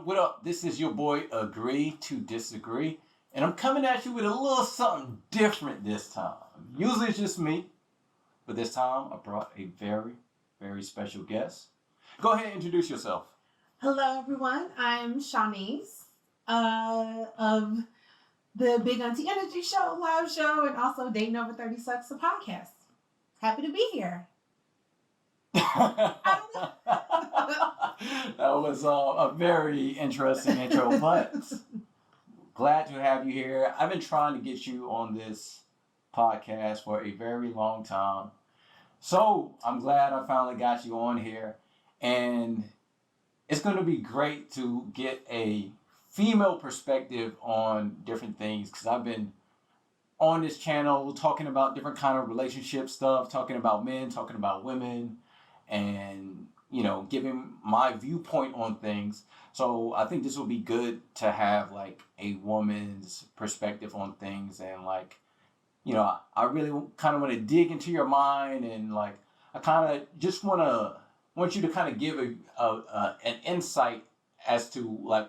What up? This is your boy, Agree to Disagree. And I'm coming at you with a little something different this time. Usually it's just me, but this time I brought a very, very special guest. Go ahead and introduce yourself. Hello, everyone. I'm Sha'Niece of the Big Auntie Energy Show, live show, and also Dating Over 30 Sucks, a podcast. Happy to be here. I don't know. That was a very interesting intro, but glad to have you here. I've been trying to get you on this podcast for a very long time. So I'm glad I finally got you on here. And it's going to be great to get a female perspective on different things, because I've been on this channel talking about different kind of relationship stuff, talking about men, talking about women, and giving my viewpoint on things. So I think this will be good to have like a woman's perspective on things, and I really kind of want to dig into your mind, and I kind of just want you to kind of give an insight as to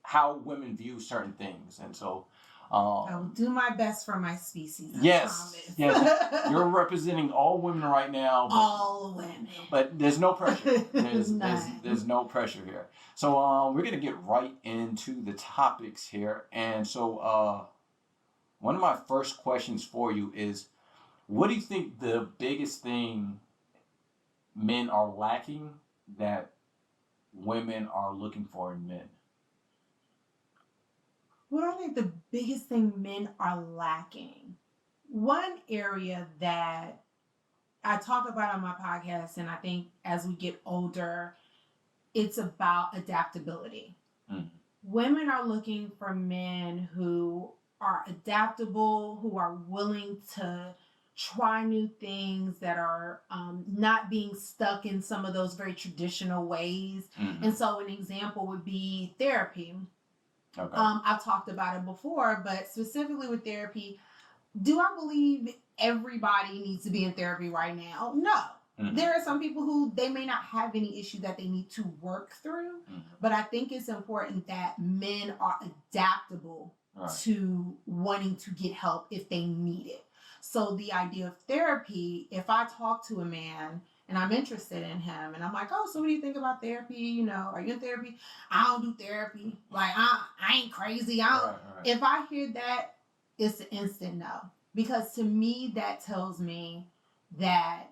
how women view certain things. And so I will do my best for my species. Yes. You're representing all women right now. All women. But there's no pressure. There's no pressure here. So we're gonna get right into the topics here. And so one of my first questions for you is, what do you think the biggest thing men are lacking that women are looking for in men? What do I think the biggest thing men are lacking? One area that I talk about on my podcast, and I think as we get older, it's about adaptability. Mm. Women are looking for men who are adaptable, who are willing to try new things, that are not being stuck in some of those very traditional ways. Mm-hmm. And so an example would be therapy. Okay. I've talked about it before, but specifically with therapy, do I believe everybody needs to be in therapy right now? No. Mm-hmm. There are some people who they may not have any issue that they need to work through, mm-hmm. but I think it's important that men are adaptable to wanting to get help if they need it. So the idea of therapy, if I talk to a man and I'm interested in him, and I'm like, oh, so what do you think about therapy? Are you in therapy? I don't do therapy. I ain't crazy. Right. If I hear that, it's an instant no. Because to me, that tells me that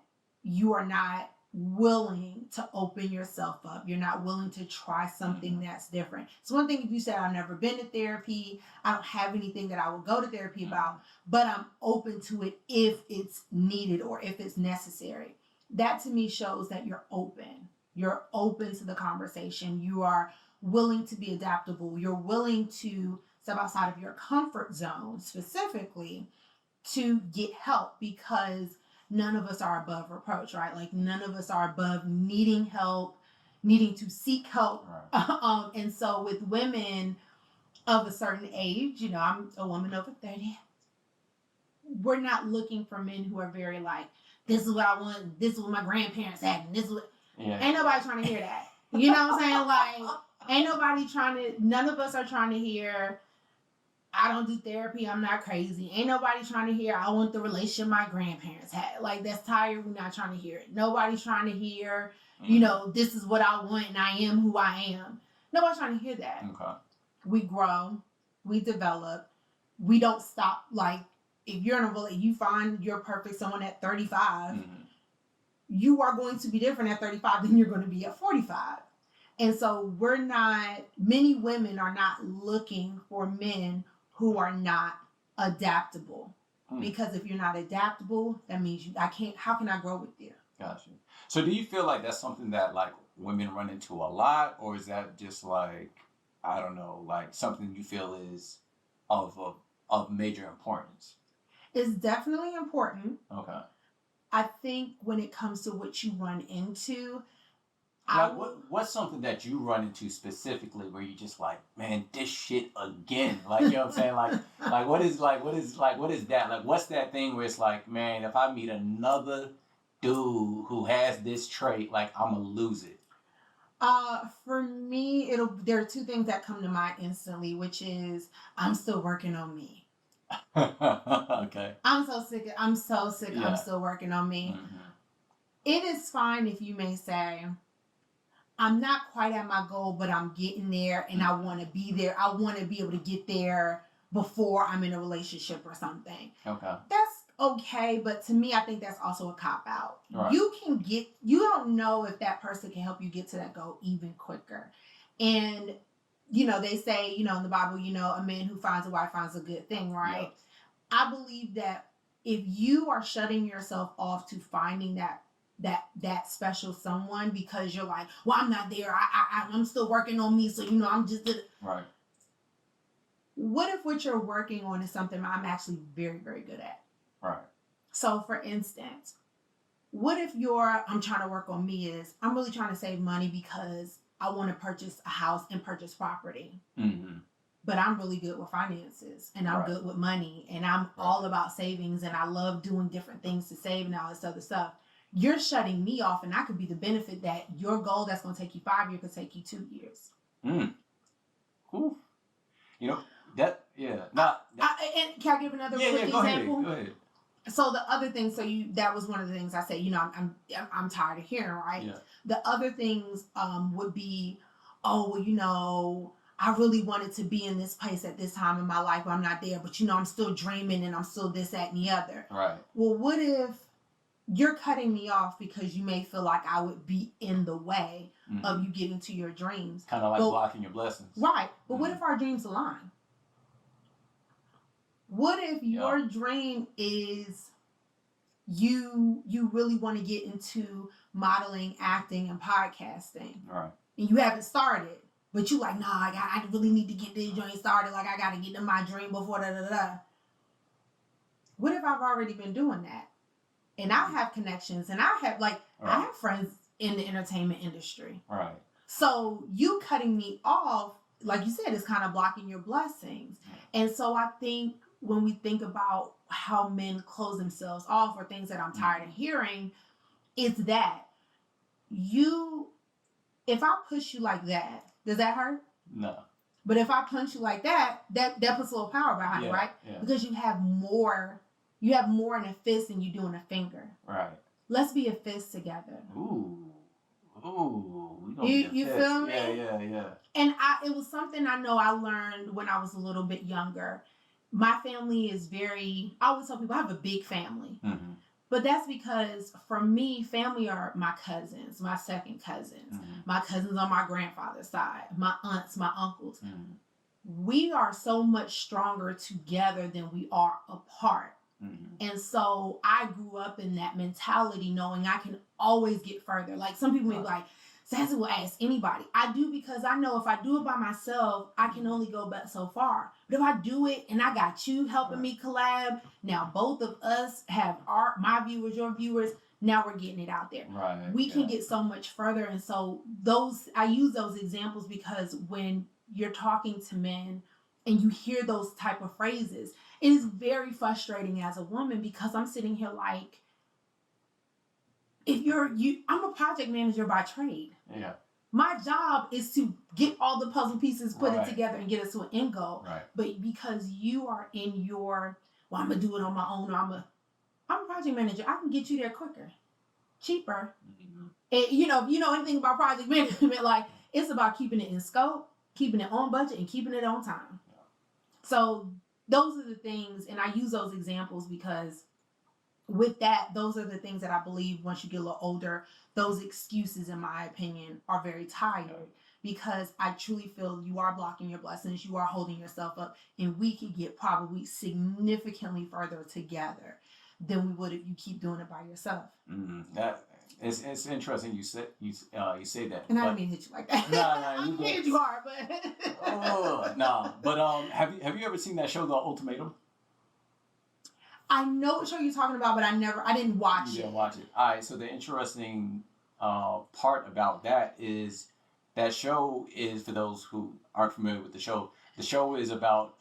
you are not willing to open yourself up. You're not willing to try something that's different. It's one thing if you said, I've never been to therapy, I don't have anything that I will go to therapy about, but I'm open to it if it's needed or if it's necessary. That to me shows that you're open. You're open to the conversation. You are willing to be adaptable. You're willing to step outside of your comfort zone specifically to get help, because none of us are above reproach, right? None of us are above needing help, needing to seek help. Right. And so with women of a certain age, I'm a woman over 30. We're not looking for men who are very this is what I want, this is what my grandparents had, and this is what... Yeah. Ain't nobody trying to hear that. You know what I'm saying? None of us are trying to hear, I don't do therapy, I'm not crazy. Ain't nobody trying to hear, I want the relationship my grandparents had. That's tired, we're not trying to hear it. Nobody's trying to hear, this is what I want and I am who I am. Nobody's trying to hear that. Okay. We grow, we develop, we don't stop. If you're in a relationship, you find your perfect someone at 35, mm-hmm. you are going to be different at 35 than you're going to be at 45. And so many women are not looking for men who are not adaptable. Mm. Because if you're not adaptable, that means how can I grow with you? Gotcha. So do you feel like that's something that women run into a lot, or is that just I don't know, something you feel is of major importance? It's definitely important. Okay. I think when it comes to what you run into, what's something that you run into specifically where you just man, this shit again? You know what I'm saying? What is that? What's that thing where it's man, if I meet another dude who has this trait, I'm gonna lose it? For me, there are two things that come to mind instantly, which is I'm still working on me. Okay. I'm so sick. I'm Yeah. still working on me. Mm-hmm. It is fine if you may say, I'm not quite at my goal, but I'm getting there and I want to be there. I want to be able to get there before I'm in a relationship or something. Okay. That's okay, but to me, I think that's also a cop-out. Right. You don't know if that person can help you get to that goal even quicker. And, they say, in the Bible, a man who finds a wife finds a good thing, right? Yep. I believe that if you are shutting yourself off to finding that special someone because you're like, well, I'm not there. I'm still working on me. So, I'm just... Right. What if what you're working on is something I'm actually very, very good at? Right. So, for instance, what if I'm trying to work on me is I'm really trying to save money because I want to purchase a house and purchase property. Mm-hmm. But I'm really good with finances and I'm good with money and I'm all about savings and I love doing different things to save and all this other stuff. You're shutting me off and I could be the benefit that your goal that's going to take you 5 years could take you 2 years. Cool. And can I give another quick example? Go ahead. So the other thing, that was one of the things I said, I'm tired of hearing, right? Yeah. The other things would be, I really wanted to be in this place at this time in my life, but I'm not there. But I'm still dreaming and I'm still this, that, and the other. Right. Well, what if you're cutting me off because you may feel like I would be in the way of you getting to your dreams? Kind of like blocking your blessings. Right. But what if our dreams align? What if your dream is you really want to get into modeling, acting, and podcasting? Right. And you haven't started, but you like, I really need to get this joint started. Like, I got to get to my dream before da-da-da-da. What if I've already been doing that? And I have connections, and I have friends in the entertainment industry. Right. So you cutting me off, like you said, is kind of blocking your blessings. And so I think when we think about how men close themselves off or things that I'm tired of hearing, it's that if I push you like that, does that hurt? No. But if I punch you like that puts a little power behind it, right? Yeah. Because you have more in a fist than you do in a finger. Right. Let's be a fist together. Ooh. You feel me? Yeah. And it was something I know I learned when I was a little bit younger. My family is I always tell people I have a big family. Mm-hmm. But that's because for me, family are my cousins, my second cousins, my cousins on my grandfather's side, my aunts, my uncles. We are so much stronger together than we are apart. And so I grew up in that mentality knowing I can always get further. Like some people may be like, Sassy will ask anybody. I do because I know if I do it by myself, I can only go back so far. But if I do it and I got you helping me collab, now both of us have my viewers, your viewers, now we're getting it out there. Right. We can get so much further. And so I use those examples because when you're talking to men and you hear those type of phrases, it is very frustrating as a woman because I'm sitting here like, I'm a project manager by trade. Yeah. My job is to get all the puzzle pieces, put it together, and get us to an end goal. Right. But because you are in I'm gonna do it on my own. Or I'm a project manager. I can get you there quicker, cheaper. Mm-hmm. And if you know anything about project management, like it's about keeping it in scope, keeping it on budget, and keeping it on time. Yeah. So those are the things, and I use those examples because with that, those are the things that I believe once you get a little older, those excuses, in my opinion, are very tired because I truly feel you are blocking your blessings, you are holding yourself up, and we could get probably significantly further together than we would if you keep doing it by yourself. Mm-hmm. That it's interesting you say that. And I didn't mean to hit you like that. No, I didn't hit you hard, but no. But have you ever seen that show, The Ultimatum? I know what show you're talking about, but I didn't watch it. You didn't watch it. All right. So the interesting part about that is that show is, for those who aren't familiar with the show is about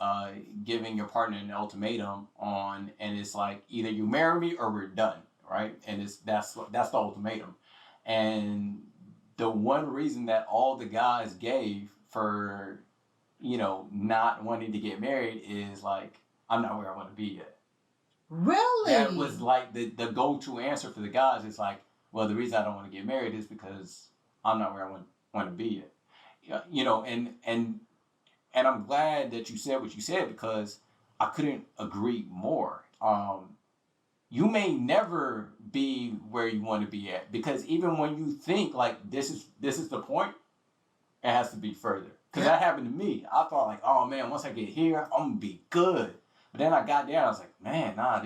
giving your partner an ultimatum and it's like either you marry me or we're done, right? And that's the ultimatum. And the one reason that all the guys gave for, not wanting to get married is like, I'm not where I want to be yet. Really? That was like the go-to answer for the guys. It's like, well, the reason I don't want to get married is because I'm not where I want to be yet. And I'm glad that you said what you said, because I couldn't agree more. You may never be where you want to be at, because even when you think like this is the point, it has to be further. Because that happened to me. I thought like, oh man, once I get here, I'm gonna be good. But then I got there, and I was like, man, I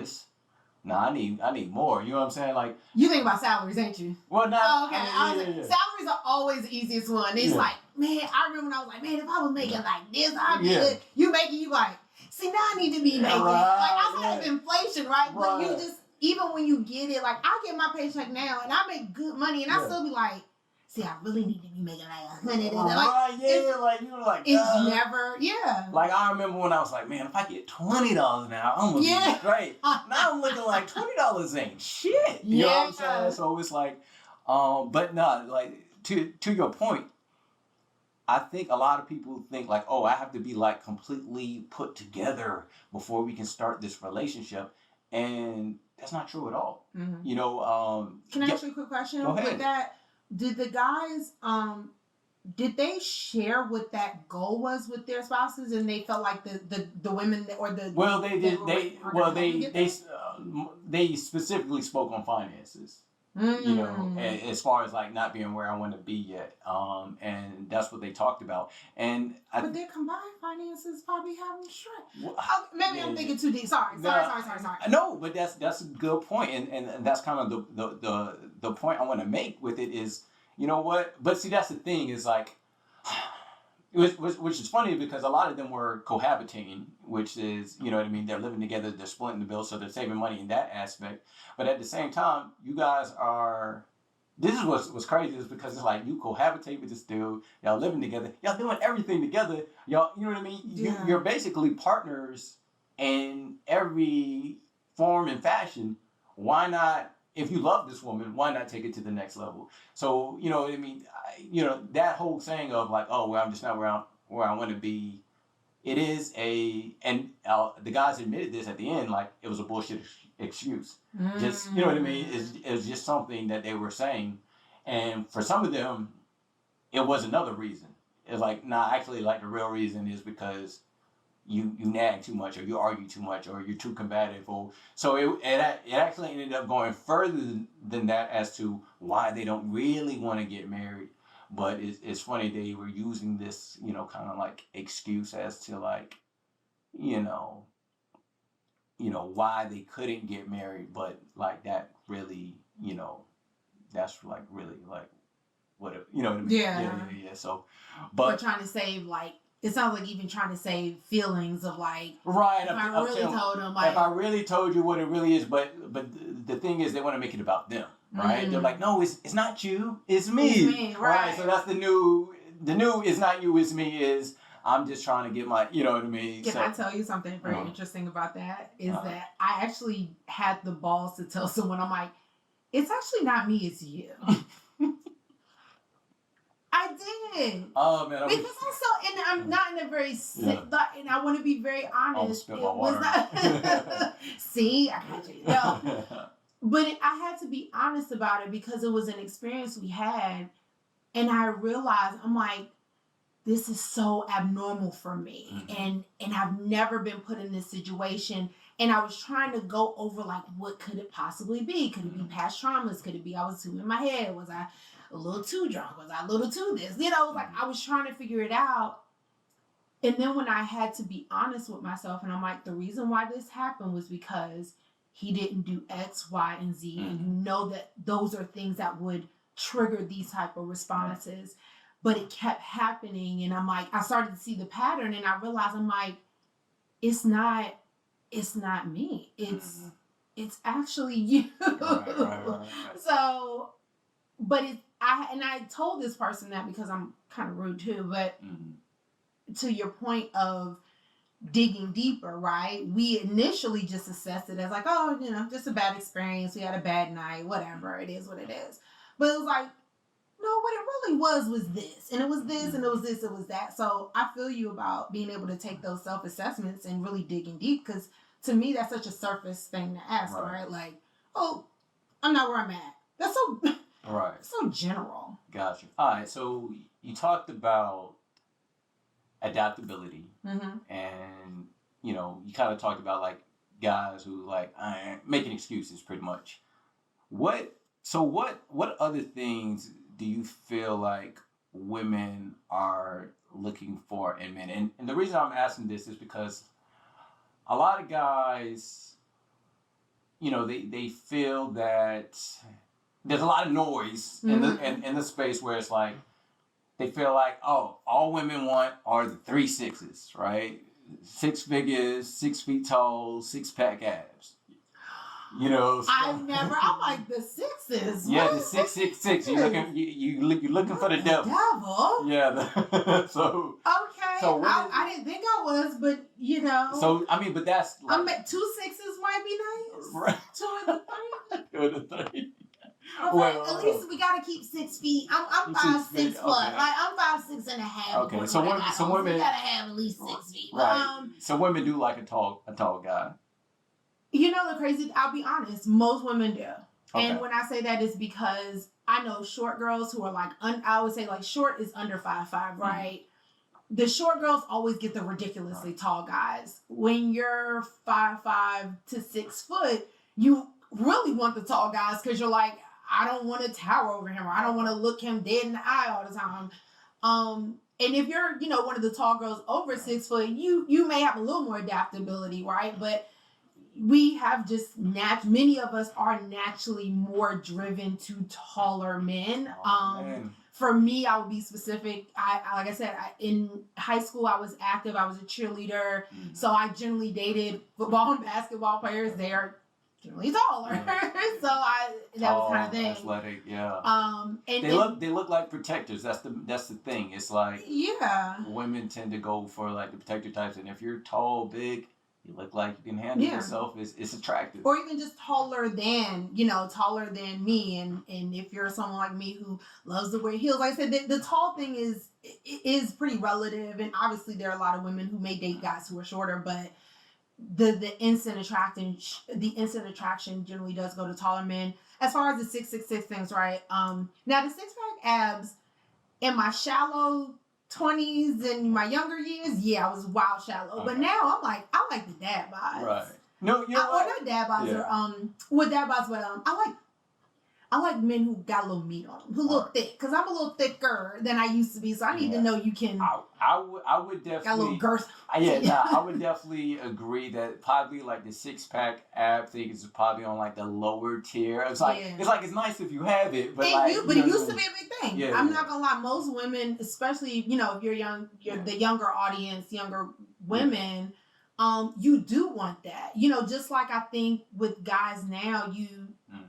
need more. You know what I'm saying? Like, you think about salaries, ain't you? Well, not. Oh, okay. Salaries are always the easiest one. It's like, man, I remember when I was like, man, if I was making like this, I'd be good. You like, see, now I need to be making like outside of inflation, right? But you just, even when you get it, like I get my paycheck now and I make good money, and I still be like, see, I really need to be making like $100. It's never, Like I remember when I was like, man, if I get $20 now, I'm gonna be great. Now I'm looking like $20 ain't shit. You know what I'm saying? So it's like, but no, like to your point, I think a lot of people think like, oh, I have to be like completely put together before we can start this relationship, and that's not true at all. Mm-hmm. Can I ask you a quick question? Go ahead. With that, did the guys, did they share what that goal was with their spouses, and they felt like the women or the they specifically spoke on finances. As far as like not being where I want to be yet, and that's what they talked about. And but their combined finances probably haven't shrunk. Maybe I'm thinking too deep. Sorry. No, but that's a good point, and that's kind of the point I want to make with it is, you know what? But see, that's the thing is like, which is funny because a lot of them were cohabitating, which is, you know what I mean? They're living together, they're splitting the bill, so they're saving money in that aspect. But at the same time, you guys are, this is what's crazy is because it's like you cohabitate with this dude, y'all living together, y'all doing everything together, y'all, you know what I mean? You're basically partners in every form and fashion. Why not, if you love this woman, why not take it to the next level? So, you know what I mean? That whole saying of like, oh, well, I'm just not where I want to be. It is and the guys admitted this at the end, like it was a bullshit excuse. Just, you know what I mean? It was just something that they were saying. And for some of them, it was another reason. It's like, nah, actually, like the real reason is because you nag too much, or you argue too much, or you're too combative, or so it actually ended up going further than that as to why they don't really want to get married. But it's funny they were using this, kind of like excuse as to like, why they couldn't get married, but like that really, that's like really like what it, you know what I mean? Yeah. So, but trying to save like. It sounds like even trying to save feelings of like, right? If I really told you what it really is, but the thing is, they want to make it about them, right? They're like, no, it's not you, it's me. It's me, right? So that's the new it's not you, it's me is I'm just trying to get my, you know what I mean? Can I tell you something very interesting about that? Is that I actually had the balls to tell someone, I'm like, it's actually not me, it's you. I did. Oh man! Because and I'm not in a very sick, and I want to be very honest. It was not. See, I got you. No, but I had to be honest about it because it was an experience we had, and I realized I'm like, this is so abnormal for me, and I've never been put in this situation. And I was trying to go over like, what could it possibly be? Could it be past traumas? Could it be I was too in my head? Was I a little too drunk? Was I a little too this? Like I was trying to figure it out. And then when I had to be honest with myself, and I'm like, the reason why this happened was because he didn't do X, Y, and Z. And you know that those are things that would trigger these type of responses. But it kept happening. And I'm like, I started to see the pattern, and I realized I'm like, it's not me. It's actually you. Right. So, but I told this person that because I'm kind of rude too, but to your point of digging deeper, right? We initially just assessed it as like, oh, just a bad experience. We had a bad night, whatever. It is what it is. But it was like, no, what it really was this, and it was this, and it was this, it was that. So I feel you about being able to take those self-assessments and really digging deep, because to me, that's such a surface thing to ask, right? Like, oh, I'm not where I'm at. That's so so general. Gotcha. All right, so you talked about adaptability, and you kind of talked about like guys who like making excuses, pretty much. What other things do you feel like women are looking for in men? And the reason I'm asking this is because a lot of guys, they feel that there's a lot of noise in the space where it's like they feel like, oh, all women want are the 3 6s, right? 6 figures, 6 feet tall, 6-pack abs. I'm like the 6s. Yeah, the 666. You're looking for the devil. Devil. Yeah. So. Okay. So I didn't think I was, but So but that's. Like, 2 6s might be nice. Right. 2 and 3. 2 and 3. Okay, well, at least we gotta keep 6 feet. I'm 5'6" plus. Okay. Like I'm 5'6" and a half. Okay, so women we gotta have at least 6 feet. Right. So women do like a tall guy. The crazy. I'll be honest. Most women do. Okay. And when I say that, is because I know short girls who are like I would say like short is under 5'5", right? The short girls always get the ridiculously tall guys. When you're 5'5" to 6 foot, you really want the tall guys because you're like, I don't want to tower over him, or I don't want to look him dead in the eye all the time. And if you're, one of the tall girls over 6 foot, you may have a little more adaptability, right? But we have just many of us are naturally more driven to taller men. For me, I would be specific. Like I said, in high school, I was active. I was a cheerleader. So I generally dated football and basketball players. They are generally taller. So that was kind of thing. Athletic, yeah. And they look like protectors. That's the thing. It's like women tend to go for like the protector types, and if you're tall, big, you look like you can handle yourself. It's attractive. Or even just taller than me. And if you're someone like me who loves to wear heels, like I said, the tall thing is pretty relative. And obviously there are a lot of women who may date guys who are shorter, but the instant attraction generally does go to taller men. As far as the 666 things, right? Now the 6-pack abs in my shallow 20s and my younger years, I was wild shallow. Okay. But now I'm like, I like the dad bods. Right. No, you're right. Or not dad bods, or dad bods, but I like men who got a little meat on them, who look thick, because I'm a little thicker than I used to be. So I need to know you can. I would definitely got a little girth. I would definitely agree that probably like the 6-pack ab thing is probably on like the lower tier. It's like it's nice if you have it, but it used to be a big thing. Yeah, I'm not gonna lie. Most women, especially if you're young, the younger audience, younger women. You do want that. Just like I think with guys now,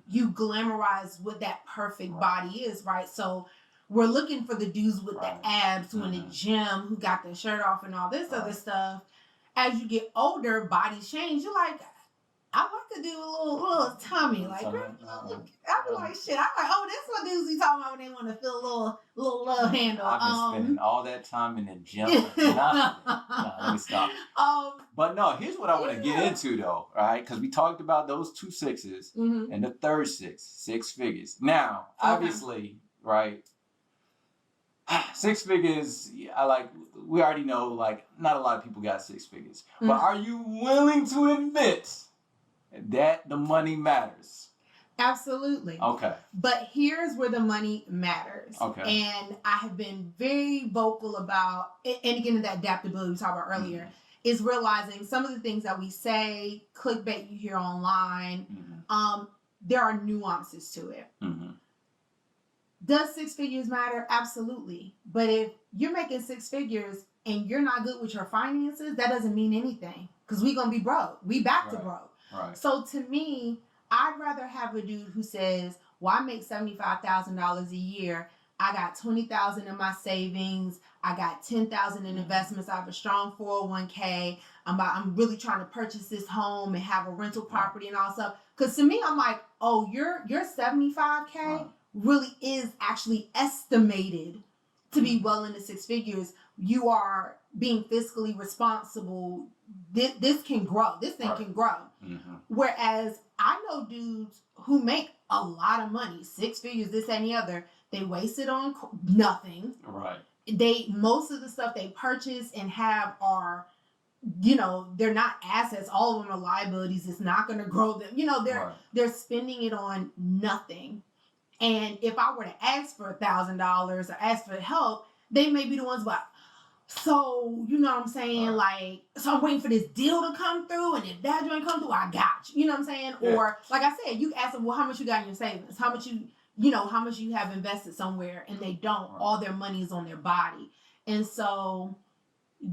you glamorize what that perfect body is, right? So we're looking for the dudes with the abs who in the gym, who got their shirt off and all this other stuff. As you get older, bodies change. You're like, I like to do a little tummy. Like, I'll be like, shit. I'm like, oh, that's what dudes be talking about when they want to feel a little love handle. I've been spending all that time in the gym. No, let me stop. But no, here's what I want to get into though, right? Because we talked about those 2 6s and the third 6 figures. Now, obviously, right? 6 figures, we already know, like, not a lot of people got 6 figures. But are you willing to admit that the money matters? Absolutely. Okay. But here's where the money matters. Okay. And I have been very vocal about, and again, that adaptability we talked about earlier, is realizing some of the things that we say, clickbait you hear online, there are nuances to it. Does 6 figures matter? Absolutely. But if you're making 6 figures and you're not good with your finances, that doesn't mean anything. Because we're going to be broke. We back to broke. Right. So to me, I'd rather have a dude who says, well, I make $75,000 a year. I got $20,000 in my savings. I got $10,000 in investments. I have a strong 401k. I'm really trying to purchase this home and have a rental property and all stuff. Because to me, I'm like, oh, you're $75K. really is actually estimated to be well into six figures, you are being fiscally responsible. This can grow. This thing can grow. Mm-hmm. Whereas I know dudes who make a lot of money, six figures, this, and the other. They waste it on nothing. Right. Most of the stuff they purchase and have are, you know, they're not assets. All of them are liabilities. It's not going to grow them. You know, they're spending it on nothing. And if I were to ask for $1,000 or ask for help, they may be the ones like, so, you know what I'm saying? Right. Like, so I'm waiting for this deal to come through. And if that joint come through, I got you. You know what I'm saying? Yeah. Or like I said, you ask them, well, how much you got in your savings? How much how much you have invested somewhere, and they don't. Right. All their money is on their body. And so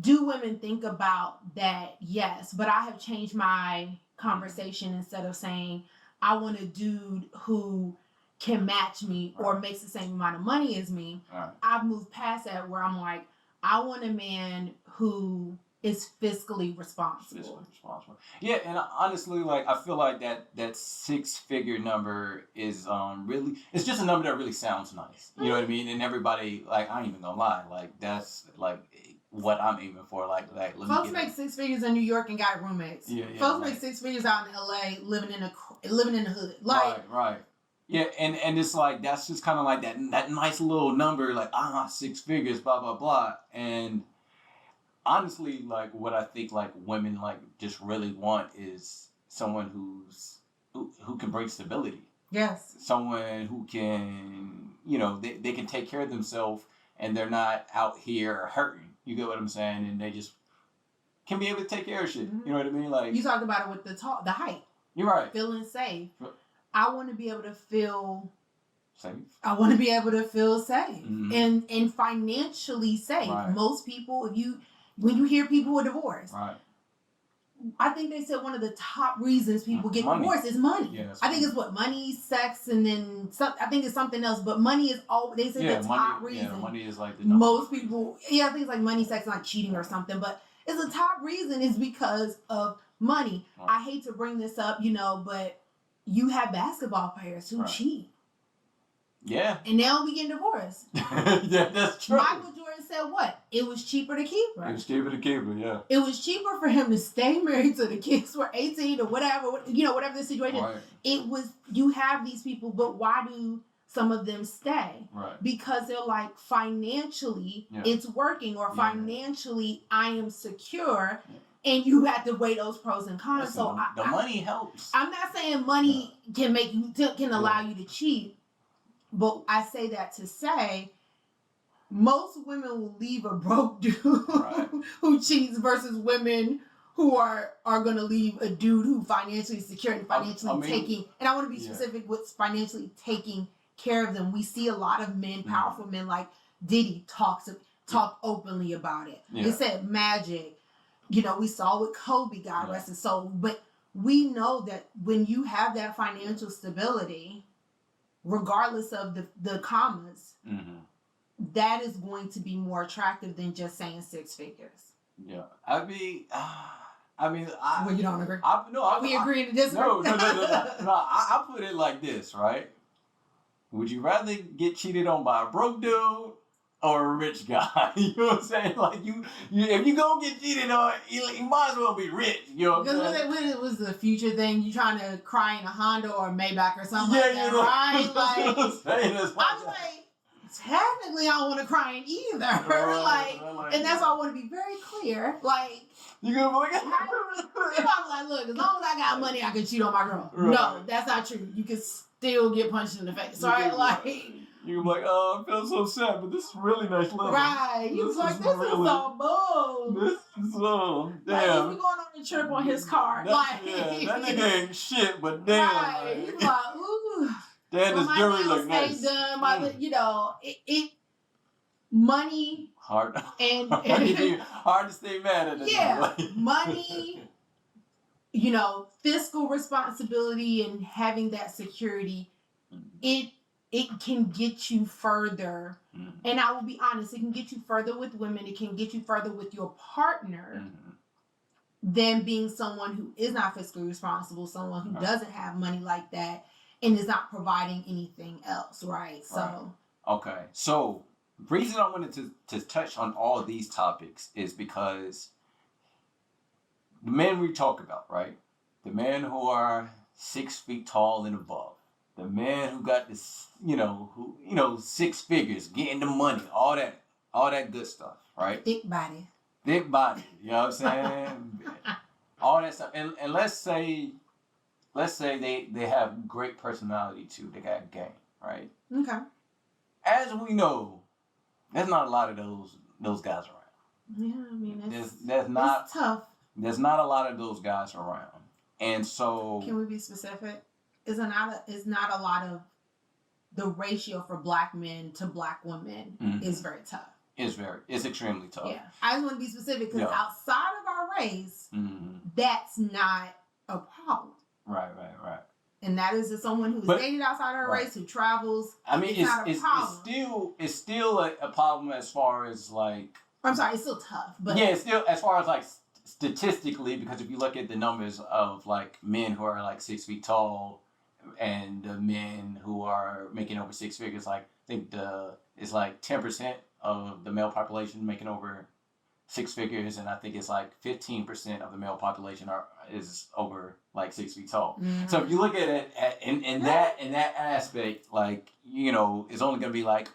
do women think about that? Yes. But I have changed my conversation. Instead of saying, I want a dude who can match me or makes the same amount of money as me. Right. I've moved past that where I'm like, I want a man who is fiscally responsible. Yeah, and honestly, like, I feel like that six-figure number is really, it's just a number that really sounds nice. You know what I mean? And everybody, like, I ain't even gonna lie, like, that's like what I'm aiming for. Like folks make six figures in New York and got roommates. Yeah, folks make six figures out in LA, living in the hood. Like, right. Yeah, and it's like, that's just kind of like that nice little number, like, six figures, blah, blah, blah. And honestly, like, what I think, like, women, like, just really want is someone who can bring stability. Yes. Someone who can, you know, they can take care of themselves and they're not out here hurting. You get what I'm saying? And they just can be able to take care of shit. Mm-hmm. You know what I mean? Like, you talked about it with the height. You're right. Feeling safe. I want to be able to feel safe. I want to be able to feel safe. Mm-hmm. and financially safe. Right. Most people, when you hear people who are divorced, right. I think they said one of the top reasons people get money. divorced is money. Yeah, I think it's money, sex, and then I think it's something else. But money is all they say the top reason. Yeah, money is like the most people. Yeah, I think it's like money, sex, and like cheating or something. But it's the top reason is because of money. Right. I hate to bring this up, but you have basketball players who cheat. Yeah. And they don't be getting divorced. Yeah, that's true. Michael Jordan said what? It was cheaper to keep her. It was cheaper to keep her, yeah. It was cheaper for him to stay married till the kids were 18 or whatever, whatever the situation. Right. It was, you have these people, but why do some of them stay? Right. Because they're like, financially, it's working, or financially, I am secure. Yeah. And you have to weigh those pros and cons. Listen, so the money helps. I'm not saying money can make you can allow you to cheat, but I say that to say most women will leave a broke dude who cheats versus women who are going to leave a dude who financially secure and financially taking. And I want to be specific with financially taking care of them. We see a lot of men, powerful men like Diddy talk openly about it. Yeah. They said Magic. We saw with Kobe, God rest his soul. But we know that when you have that financial stability, regardless of the commas, that is going to be more attractive than just saying six figures. Yeah. I mean, well, you don't agree? We agree to disagree? No. I put it like this, right? Would you rather get cheated on by a broke dude or a rich guy? You know what I'm saying? Like, you if you gonna get cheated on, you might as well be rich. You know what I'm saying? Because when it was the future thing, you trying to cry in a Honda or a Maybach or something like that, right? Like, I'm like, technically, I don't want to cry in either. And that's why I want to be very clear. Like, you gonna be like, if I'm like, look, as long as I got money, I can cheat on my girl. Right. No, that's not true. You can still get punched in the face, right? Like. You're like, I feel so sad, but this is really nice living. Right. He was like, this is so bold. This is so, damn. Like, he was going on a trip on his car. That nigga ain't shit, but damn. Right. He was like, ooh. Damn, this jewelry look nice. Done, money. Hard. And hard to stay mad at it. Yeah. Money, fiscal responsibility and having that security, it can get you further. Mm-hmm. And I will be honest, it can get you further with women. It can get you further with your partner than being someone who is not fiscally responsible, someone who doesn't have money like that. and is not providing anything else, right? So. Right. Okay. So, the reason I wanted to touch on all of these topics is because the men we talk about, right? The men who are 6 feet tall and above. The men who got this, six figures, getting the money, all that good stuff, right? Thick body. Thick body, you know what I'm saying? All that stuff. And let's say they have great personality too. They got game, right? Okay. As we know, there's not a lot of those guys around. Yeah, I mean, There's it's tough. There's not a lot of those guys around. And so, can we be specific? Is not a lot of the ratio for black men to black women is very tough. It's extremely tough. Yeah, I just want to be specific because outside of our race, that's not a problem. Right. And that is someone who's dated outside our race, who travels. I mean, it's not a problem. it's still a problem as far as like. I'm sorry, it's still tough, but yeah, it's still as far as like statistically, because if you look at the numbers of like men who are like 6 feet tall and the men who are making over 6 figures, like I think it's like 10% of the male population making over 6 figures, and I think it's like 15% of the male population is over like 6 feet tall. Mm-hmm. So if you look at it in that aspect, like it's only gonna be like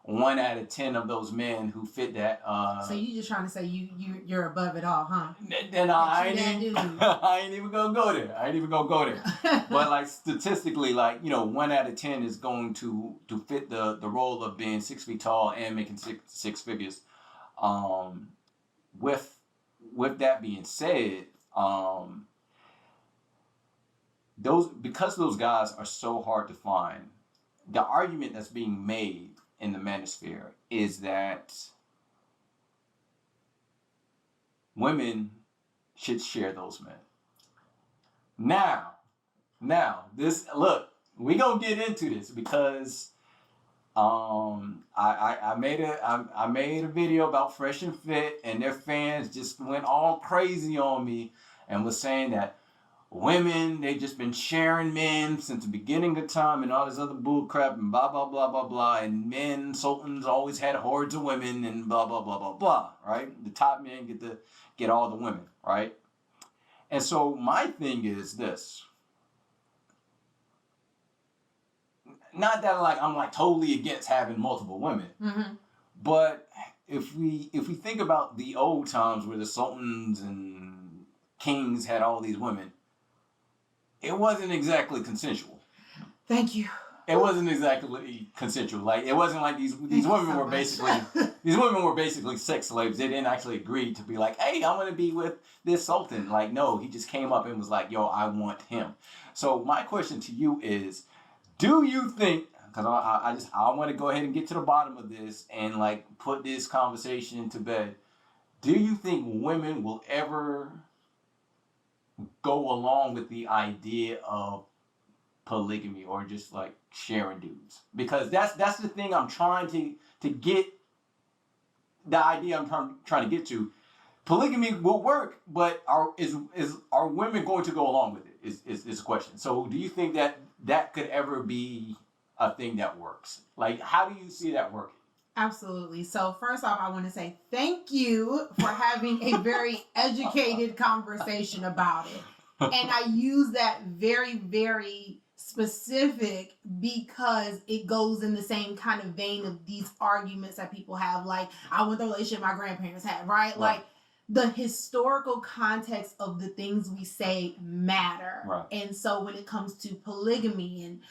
1 out of 10 of those men who fit that. So you just trying to say you're above it all, huh? Then I ain't even gonna go there. But like statistically, like 1 out of 10 is going to fit the role of being 6 feet tall and making six figures. With that being said, because those guys are so hard to find, the argument that's being made in the manosphere is that women should share those men. Now, we gonna get into this because I made a video about Fresh and Fit, and their fans just went all crazy on me and was saying that women, they just been sharing men since the beginning of time and all this other bull crap and blah, blah, blah, blah, blah. And men, sultans always had hordes of women and blah, blah, blah, blah, blah, right? The top men get all the women, right? And so my thing is this. Not that I'm like totally against having multiple women, but if we think about the old times where the sultans and kings had all these women, it wasn't exactly consensual. Thank you. It wasn't exactly consensual. Like it wasn't like these women were basically sex slaves. They didn't actually agree to be like, hey, I'm gonna be with this sultan. Like no, he just came up and was like, yo, I want him. So my question to you is, do you think? Because I want to go ahead and get to the bottom of this and like put this conversation to bed. Do you think women will ever go along with the idea of polygamy or just like sharing dudes? Because that's the thing I'm trying to get, the idea I'm trying to get to. Polygamy will work, but are women going to go along with it is the question. So do you think that could ever be a thing that works? Like, how do you see that working? Absolutely. So first off, I want to say thank you for having a very educated conversation about it. And I use that very, very specific because it goes in the same kind of vein of these arguments that people have. Like, I want the relationship my grandparents had, right? Like, the historical context of the things we say matter. Right. And so when it comes to polygamy and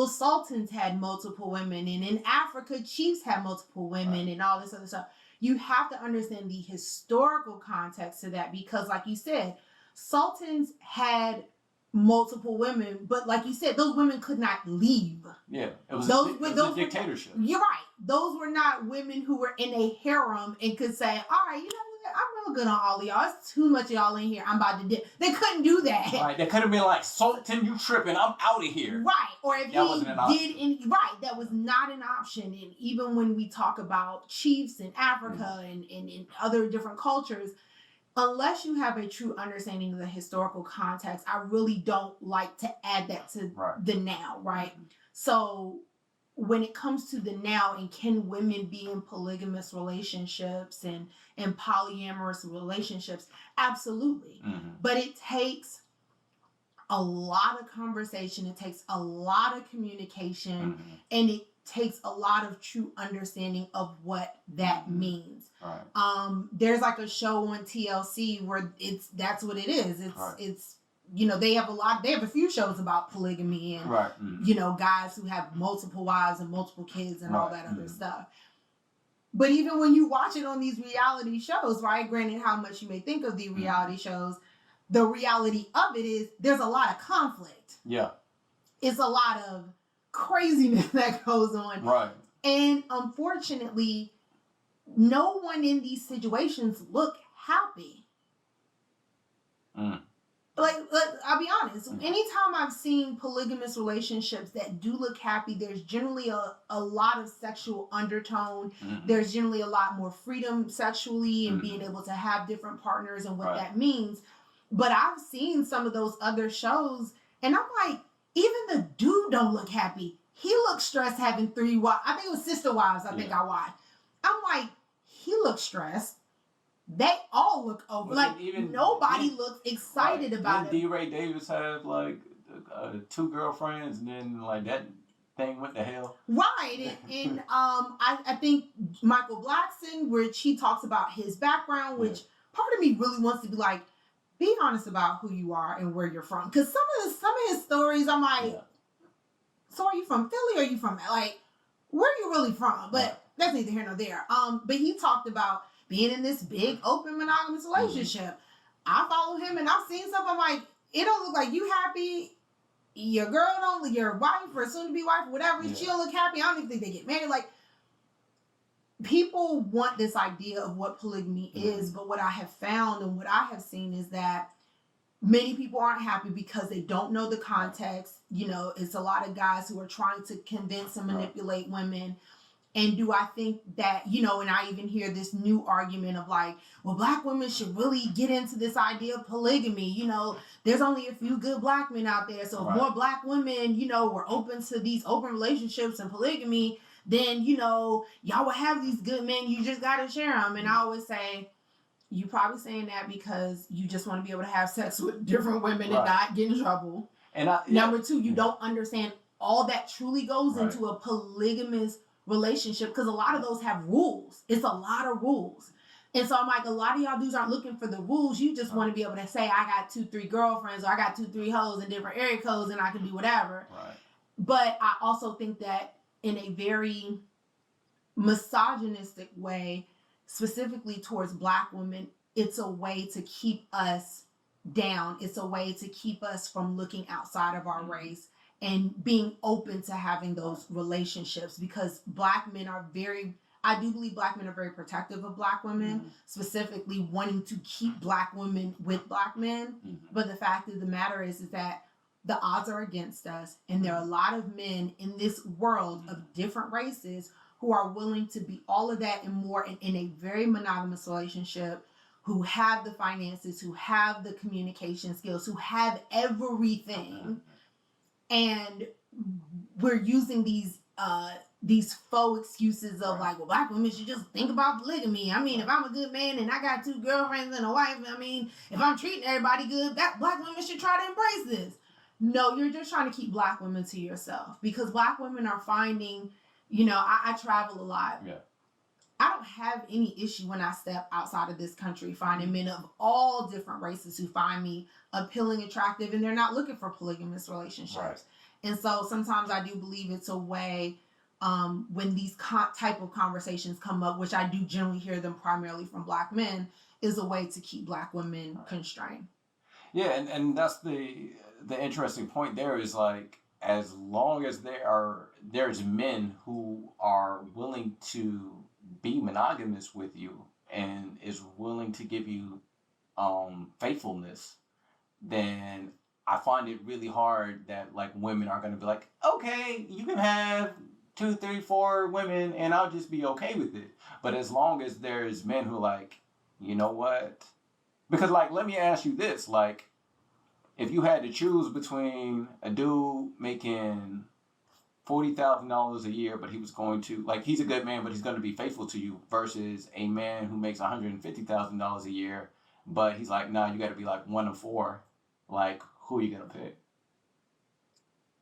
sultans had multiple women, and in Africa chiefs had multiple women, and all this other stuff, you have to understand the historical context to that, because like you said, sultans had multiple women, but like you said, those women could not leave. Yeah, it was a dictatorship. You're right. Those were not women who were in a harem and could say, all right, I'm real good on all of y'all. It's too much of y'all in here. I'm about to dip. They couldn't do that. Right. They could have been like, Sultan, you tripping. I'm out of here. Right. Or if that was not an option. And even when we talk about chiefs in Africa and in other different cultures, unless you have a true understanding of the historical context, I really don't like to add that to the now, right? So when it comes to the now, and can women be in polygamous relationships and polyamorous relationships? Absolutely. But it takes a lot of conversation, it takes a lot of communication, and it takes a lot of true understanding of what that means. There's like a show on TLC where that's what it is. It's you know, they have a few shows about polygamy and you know, guys who have multiple wives and multiple kids and all that other stuff. But even when you watch it on these reality shows, right? Granted, how much you may think of the reality shows, the reality of it is there's a lot of conflict. Yeah. It's a lot of craziness that goes on. Right. And unfortunately, no one in these situations look happy. Like, I'll be honest. Anytime I've seen polygamous relationships that do look happy, there's generally a lot of sexual undertone. There's generally a lot more freedom sexually and being able to have different partners and what that means. But I've seen some of those other shows, and I'm like, even the dude don't look happy. He looks stressed having 3 wives. I think it was Sister Wives, I think I watched. I'm like, he looks stressed. They all look over. Like, nobody looks excited about it. Didn't D. Ray Davis have, like, 2 girlfriends, and then, like, that thing went to hell? Right. And I think Michael Blackson, which he talks about his background, which part of me really wants to be like, be honest about who you are and where you're from. Because some of his stories, I'm like, so are you from Philly or are you from, like, where are you really from? But that's neither here nor there. But he talked about being in this big open monogamous relationship. I follow him and I've seen stuff. I'm like, it don't look like you happy. Your girl don't, your wife or soon to be wife, whatever, she don't look happy. I don't even think they get married. Like, people want this idea of what polygamy is, but what I have found and what I have seen is that many people aren't happy because they don't know the context. You know, it's a lot of guys who are trying to convince and manipulate women. And do I think that, you know, and I even hear this new argument of like, well, Black women should really get into this idea of polygamy. You know, there's only a few good Black men out there. So if more Black women, you know, were open to these open relationships and polygamy, then, you know, y'all will have these good men. You just got to share them. And I always say, you probably saying that because you just want to be able to have sex with different women and not get in trouble. And Number 2, you don't understand all that truly goes into a polygamous relationship, because a lot of those have rules. It's a lot of rules. And so I'm like, a lot of y'all dudes aren't looking for the rules. You just want to be able to say, I got 2, 3 girlfriends, or I got 2, 3 hoes in different area codes and I can do whatever. But I also think that in a very misogynistic way, specifically towards Black women, it's a way to keep us down. It's a way to keep us from looking outside of our race and being open to having those relationships, because Black men are I do believe Black men are very protective of Black women, specifically wanting to keep Black women with Black men. But the fact of the matter is that the odds are against us, and there are a lot of men in this world of different races who are willing to be all of that and more in a very monogamous relationship, who have the finances, who have the communication skills, who have everything. And we're using these faux excuses of like, well, Black women should just think about polygamy. I mean, if I'm a good man and I got 2 girlfriends and a wife, I mean, if I'm treating everybody good, that Black women should try to embrace this. No, you're just trying to keep Black women to yourself, because Black women are finding, you know, I travel a lot. I don't have any issue when I step outside of this country finding men of all different races who find me appealing, attractive, and they're not looking for polygamous relationships. And so sometimes I do believe it's a way, when these type of conversations come up, which I do generally hear them primarily from Black men, is a way to keep Black women constrained. Yeah, and that's the interesting point there is like, as long as there's men who are willing to be monogamous with you and is willing to give you faithfulness, then I find it really hard that like women are going to be like, okay, you can have 2, 3, 4 women and I'll just be okay with it. But as long as there's men who like, you know what? Because, like, let me ask you this. Like, if you had to choose between a dude making $40,000 a year, but he was going to, like, he's a good man, but he's going to be faithful to you, versus a man who makes $150,000 a year, but he's like, nah, you got to be like 1 of 4. Like, who are you going to pick?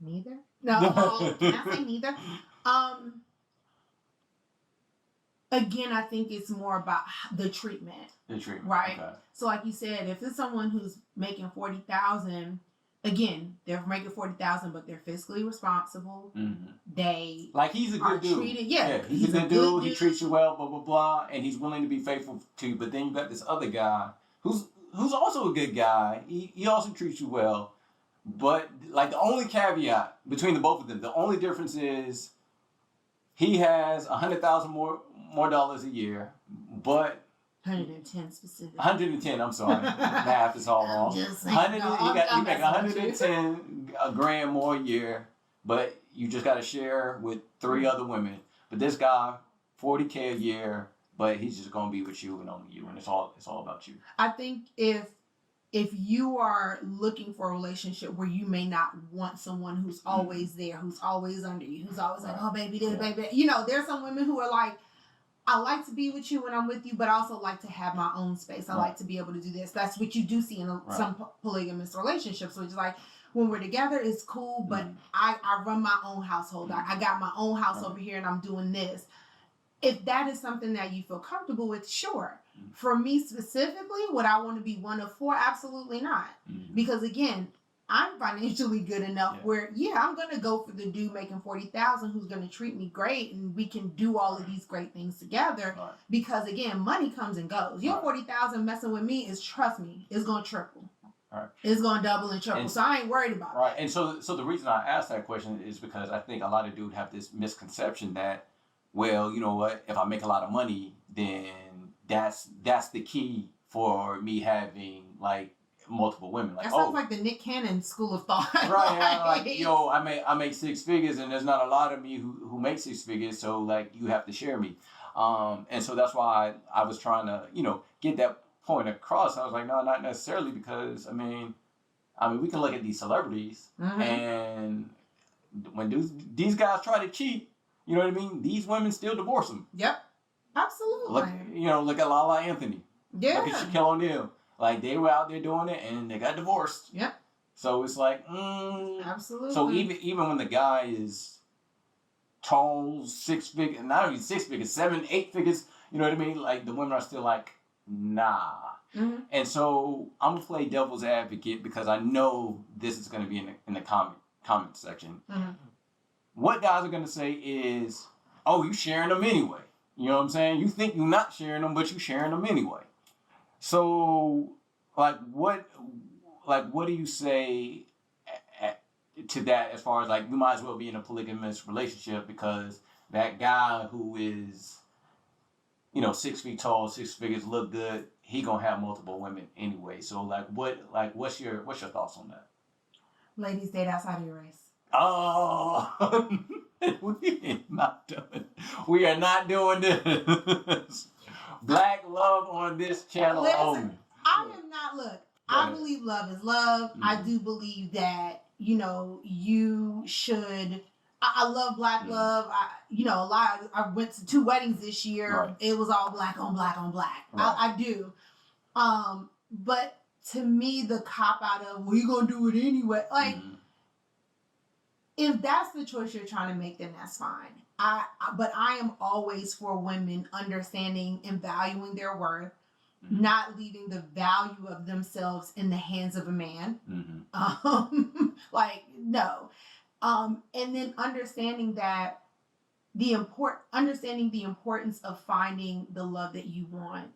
Neither? No, can I say neither? Again, I think it's more about the treatment. The treatment, right? Okay. So, like you said, if it's someone who's making $40,000, again, they're making $40,000, but they're fiscally responsible. Mm-hmm. They like he's a good dude. Treated, he's a good dude. He treats you well, blah blah blah, and he's willing to be faithful to you. But then you got this other guy who's also a good guy. He also treats you well, but like the only caveat between the both of them, the only difference is he has $100,000 more dollars a year, but 110 specifically. 110. I'm sorry, math is all wrong. Just saying, you make 110 grand more a year, but you just got to share with 3 other women. But this guy, $40K a year, but he's just gonna be with you and only you, and it's all about you. I think if you are looking for a relationship where you may not want someone who's always there, who's always under you, who's always like, oh baby, this, baby, there's some women who are like, I like to be with you when I'm with you, but I also like to have my own space. I like to be able to do this. That's what you do see in some polygamous relationships, which is like, when we're together, it's cool, but I run my own household. I got my own house over here and I'm doing this. If that is something that you feel comfortable with, sure. For me specifically, would I want to be 1 of 4? Absolutely not. Because again, I'm financially good enough where, I'm going to go for the dude making $40,000 who's going to treat me great, and we can do all of these great things together. Right. Because again, money comes and goes. Your $40,000 messing with me trust me, it's going to triple. Right. It's going to double and triple. So I ain't worried about it. Right. And so the reason I asked that question is because I think a lot of dudes have this misconception that, well, you know what, if I make a lot of money, then that's the key for me having like multiple women. Like, that sounds like the Nick Cannon school of thought. Right. Like, I make 6 figures, and there's not a lot of me who make 6 figures, so like you have to share me. And so that's why I was trying to, get that point across. I was like, no, not necessarily, because I mean we can look at these celebrities, and when these guys try to cheat, you know what I mean? These women still divorce them. Yep. Absolutely. Look at Lala Anthony. Yeah. Look at Shaquille O'Neal. Like, they were out there doing it, and they got divorced. Yep. So it's like, Absolutely. So even when the guy is tall, 6 figures, not even 6 figures, 7, 8 figures, you know what I mean? Like, the women are still like, nah. And so I'm gonna play devil's advocate, because I know this is gonna be in the comment section. What guys are gonna say is, oh, you sharing them anyway. You know what I'm saying? You think you're not sharing them, but you sharing them anyway. So, what do you say to that, as far as like, we might as well be in a polygamous relationship because that guy who is, 6 feet tall, 6 figures, look good, he gonna have multiple women anyway. So what's your thoughts on that? Ladies, date outside of your race. Oh, we are not doing this. Black love on this channel only. I am not, look, I believe love is love. I do believe that, you should, I love black love. I went to 2 weddings this year. Right. It was all black on black on black. Right. I do. But to me, the cop out of, well, you gonna do it anyway. Like, if that's the choice you're trying to make, then that's fine. But I am always for women understanding and valuing their worth, not leaving the value of themselves in the hands of a man. No. And then understanding that the importance of finding the love that you want.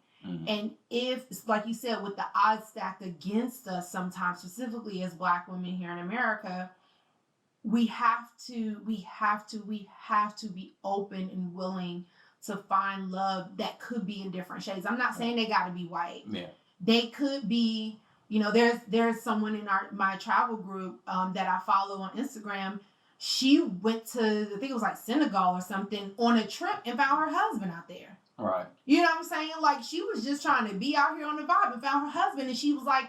And if, like you said, with the odds stacked against us sometimes, specifically as Black women here in America, we have to be open and willing to find love that could be in different shades. I'm not saying they got to be white. Yeah. They could be, there's someone in my travel group that I follow on Instagram. she went to, I think it was like Senegal or something, on a trip and found her husband out there. Right. You know what I'm saying? Like, she was just trying to be out here on the vibe and found her husband, and she was like,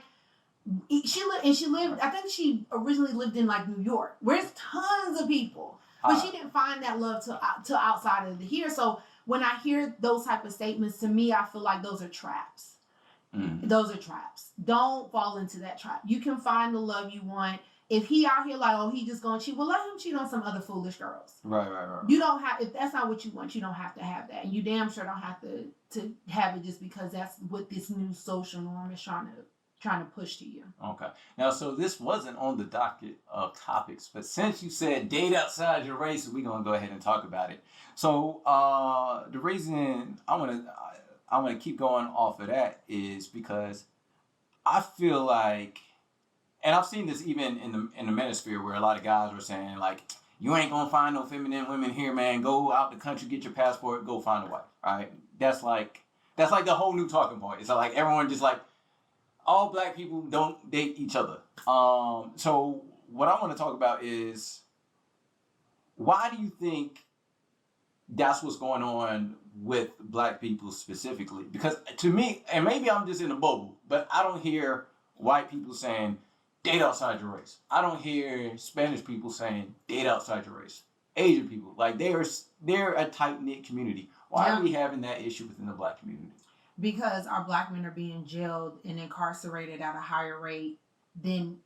she lived, I think she originally lived in like New York, where there's tons of people, but she didn't find that love till outside of here. So when I hear those type of statements, to me, I feel like those are traps. Mm-hmm. Those are traps. Don't fall into that trap. You can find the love you want. If he out here like, oh, he just gonna cheat, well, let him cheat on some other foolish girls. Right. You don't have, if that's not what you want, you don't have to have that. And you damn sure don't have to have it just because that's what this new social norm is trying to push to you. Okay. Now, so this wasn't on the docket of topics, but since you said date outside your race, we're gonna go ahead and talk about it. So the reason I want to keep going off of that is because I feel like, and I've seen this even in the manosphere where a lot of guys were saying like, you ain't gonna find no feminine women here, man. Go out the country, get your passport, go find a wife. All right. That's like the whole new talking point. It's like everyone just like, all black people don't date each other. So what I want to talk about is, why do you think that's what's going on with black people specifically? Because to me, and maybe I'm just in a bubble, but I don't hear white people saying, date outside your race. I don't hear Spanish people saying, date outside your race. Asian people, like they're a tight-knit community. Why are we having that issue within the black community? Because our black men are being jailed and incarcerated at a higher rate than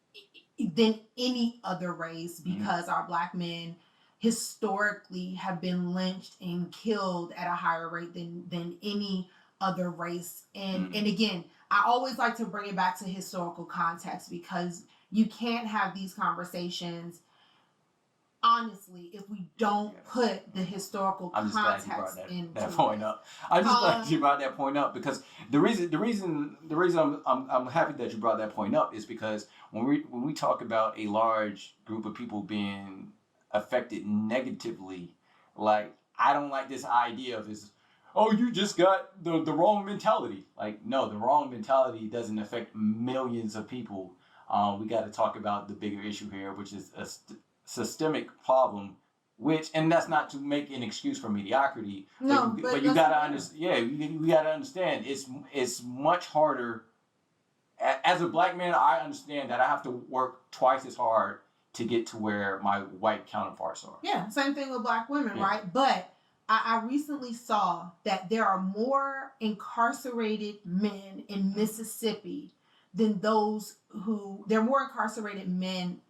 any other race, because our black men historically have been lynched and killed at a higher rate than any other race. And again, I always like to bring it back to historical context, because you can't have these conversations honestly if we don't put the historical context into that point up. I'm just glad you brought that point up, because the reason I'm happy that you brought that point up is because when we talk about a large group of people being affected negatively, like, I don't like this idea of this, oh, you just got the wrong mentality. Like, no, the wrong mentality doesn't affect millions of people. We got to talk about the bigger issue here, which is a systemic problem, and that's not to make an excuse for mediocrity. No, but you gotta understand. Yeah, you gotta understand. It's much harder. As a black man, I understand that I have to work twice as hard to get to where my white counterparts are. Yeah, same thing with black women, right? But I recently saw that there are more incarcerated men in Mississippi than those there are more incarcerated men.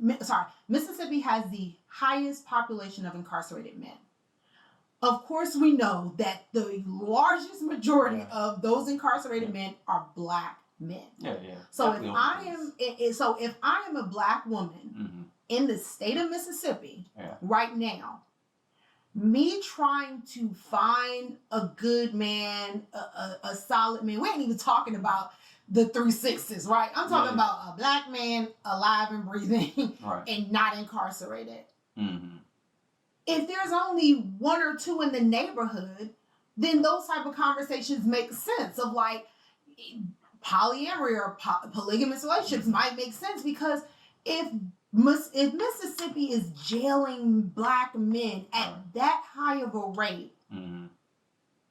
Mississippi has the highest population of incarcerated men. Of course, we know that the largest majority of those incarcerated men are black men. Yeah. So if I am a black woman in the state of Mississippi right now, me trying to find a good man, a solid man, we ain't even talking about the 360s, right? I'm talking about a black man alive and breathing and not incarcerated. If there's only one or two in the neighborhood, then those type of conversations make sense, of like polyamory or polygamous relationships might make sense, because if Mississippi is jailing black men at that high of a rate,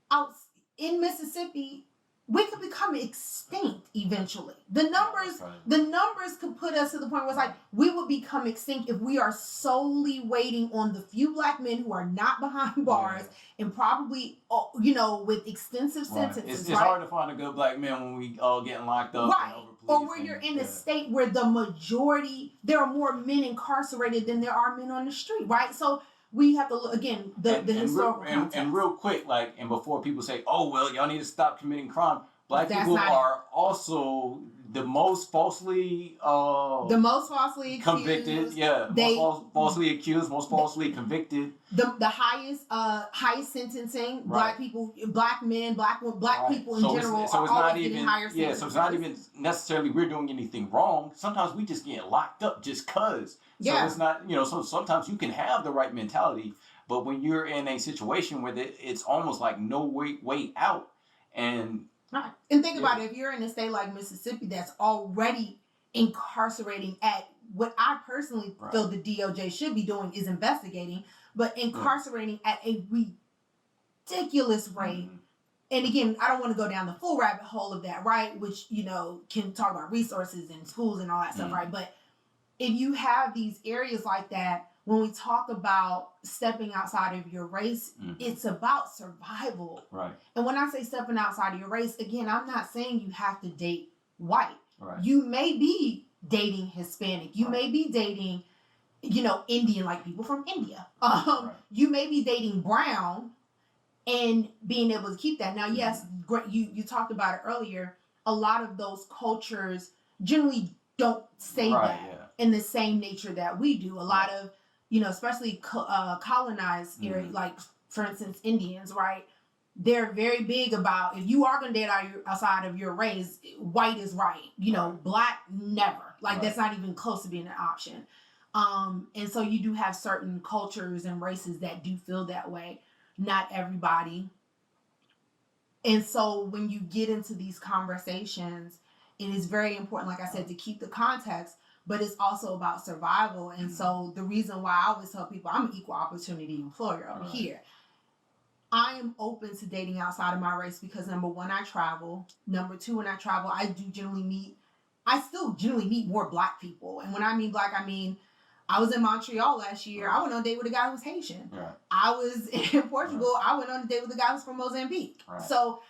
out in Mississippi, we could become extinct eventually. The numbers could put us to the point where it's like we would become extinct if we are solely waiting on the few black men who are not behind bars and probably, with extensive sentences. It's hard to find a good black man when we all getting locked up. Or where you're in a state where the majority, there are more men incarcerated than there are men on the street, right? So we have to look, again, the historical context. And real quick, and before people say, oh, well, y'all need to stop committing crime, black people are also the most falsely convicted, most falsely accused, most falsely convicted. The highest sentencing. Black people, black men, black people in general are always getting higher sentences. So it's not even necessarily we're doing anything wrong. Sometimes we just get locked up just cause. So it's not, so sometimes you can have the right mentality, but when you're in a situation where it's almost like no way out. And think about it, if you're in a state like Mississippi that's already incarcerating at what I personally feel the DOJ should be doing is investigating, but incarcerating at a ridiculous rate. And again, I don't want to go down the full rabbit hole of that, right? Which, can talk about resources and schools and all that stuff, right? But if you have these areas like that, when we talk about stepping outside of your race, it's about survival. Right. And when I say stepping outside of your race, again, I'm not saying you have to date white. Right. You may be dating Hispanic. You may be dating, Indian, like people from India. You may be dating brown and being able to keep that. Now, yes, you talked about it earlier. A lot of those cultures generally don't say that in the same nature that we do. A lot of, especially colonized area, like for instance, Indians, right? They're very big about, if you are going to date outside of your race, white is right. Black, never. Like that's not even close to being an option. And so you do have certain cultures and races that do feel that way. Not everybody. And so when you get into these conversations, it is very important, like I said, to keep the context, but it's also about survival. And so the reason why I always tell people, I'm an equal opportunity employer over here. I am open to dating outside of my race because number one, I travel. Number two, when I travel, I still generally meet more Black people. And when I mean Black, I mean, I was in Montreal last year. I went on a date with a guy who was Haitian. I was in Portugal. I went on a date with a guy who was from Mozambique. So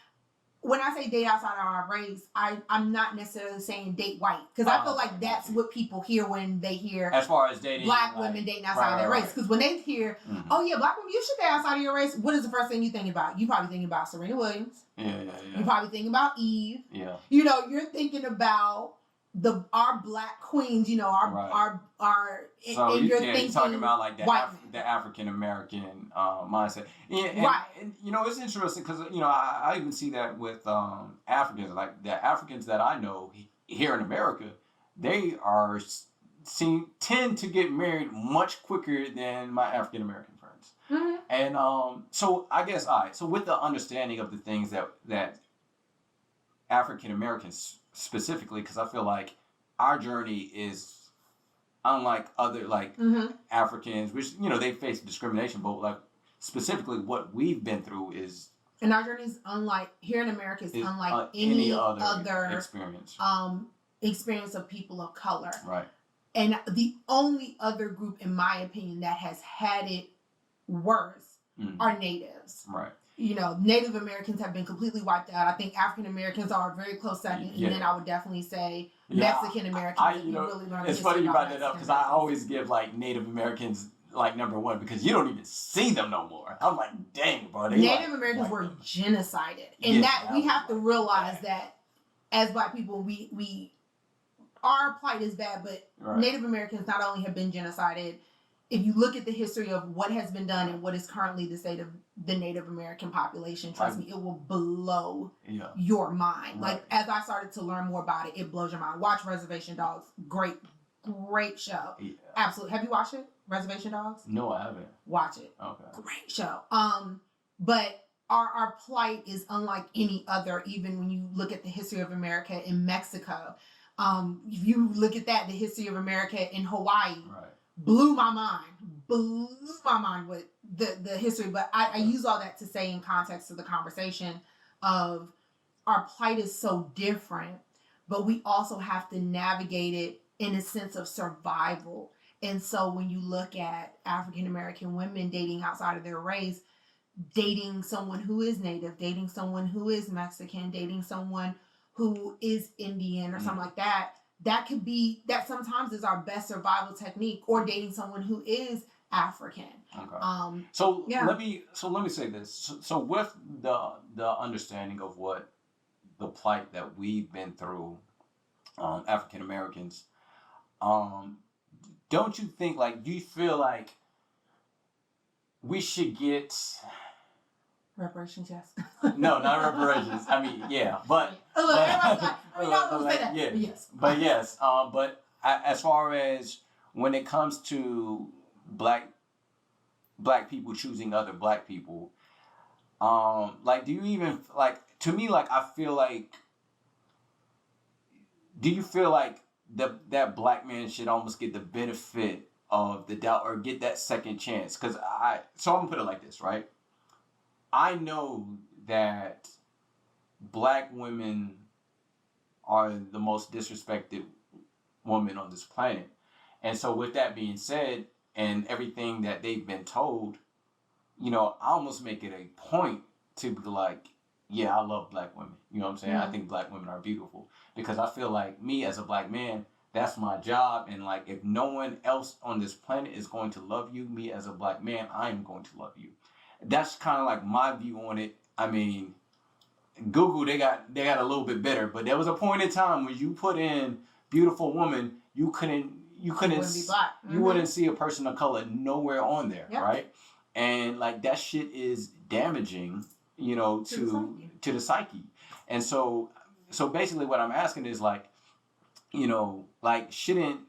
when I say date outside of our race, I'm not necessarily saying date white, because I feel like that's what people hear when they hear as far as dating Black women dating outside of their race. Because when they hear, oh yeah, Black women, you should date outside of your race, what is the first thing you think about? You probably think about Serena Williams. You're probably thinking about Eve. You're thinking about our Black queens. Our so and you're thinking, talking about like the African American mindset. And it's interesting because I even see that with Africans. Like the Africans that I know here in America, they are tend to get married much quicker than my African American friends. And so I guess so with the understanding of the things that African Americans specifically, because I feel like our journey is unlike other Africans, which they face discrimination, but like specifically what we've been through is, and our journey is unlike here in America is unlike any other experience of people of color. Right. And the only other group, in my opinion, that has had it worse are natives. Right. Native Americans have been completely wiped out. I think African Americans are a very close second, and then I would definitely say Mexican Americans. It's funny you brought that up because I always give like Native Americans like number one because you don't even see them no more. I'm like, dang, bro. Native Americans were genocided, and that we have to realize that as Black people, we our plight is bad, but Native Americans not only have been genocided. If you look at the history of what has been done and what is currently the state of the Native American population, trust me, it will blow your mind. Like, as I started to learn more about it, it blows your mind. Watch Reservation Dogs. Great show. Yeah. Absolutely. Have you watched it? Reservation Dogs? No, I haven't. Watch it. Okay. Great show. But our plight is unlike any other, even when you look at the history of America in Mexico. If you look at the history of America in Hawaii. Right. Blew my mind with the history. But I use all that to say in context of the conversation of our plight is so different, but we also have to navigate it in a sense of survival. And so when you look at African American women dating outside of their race, dating someone who is Native, dating someone who is Mexican, dating someone who is Indian or something like that, that sometimes is our best survival technique, or dating someone who is African. Okay. Let me say this. So with the understanding of what the plight that we've been through, African Americans, don't you think, do you feel like we should get reparations? Yes. No, not reparations. I mean, yeah, but yes. But yes, but as far as when it comes to black people choosing other Black people, do you even to me, I feel like, do you feel like that black man should almost get the benefit of the doubt or get that second chance. So I'm gonna put it like this, right? I know that black women are the most disrespected woman on this planet. And so with that being said, and everything that they've been told, I almost make it a point to be like, yeah, I love black women. You know what I'm saying? I think black women are beautiful because I feel like me as a black man, that's my job. And like, if no one else on this planet is going to love you, me as a black man, I am going to love you. That's kind of like my view on it. I mean, Google, they got a little bit better, but there was a point in time when you put in beautiful woman, you wouldn't be black. You wouldn't see a person of color nowhere on there, right? And like that shit is damaging, to the psyche. And so basically what I'm asking is like, like shouldn't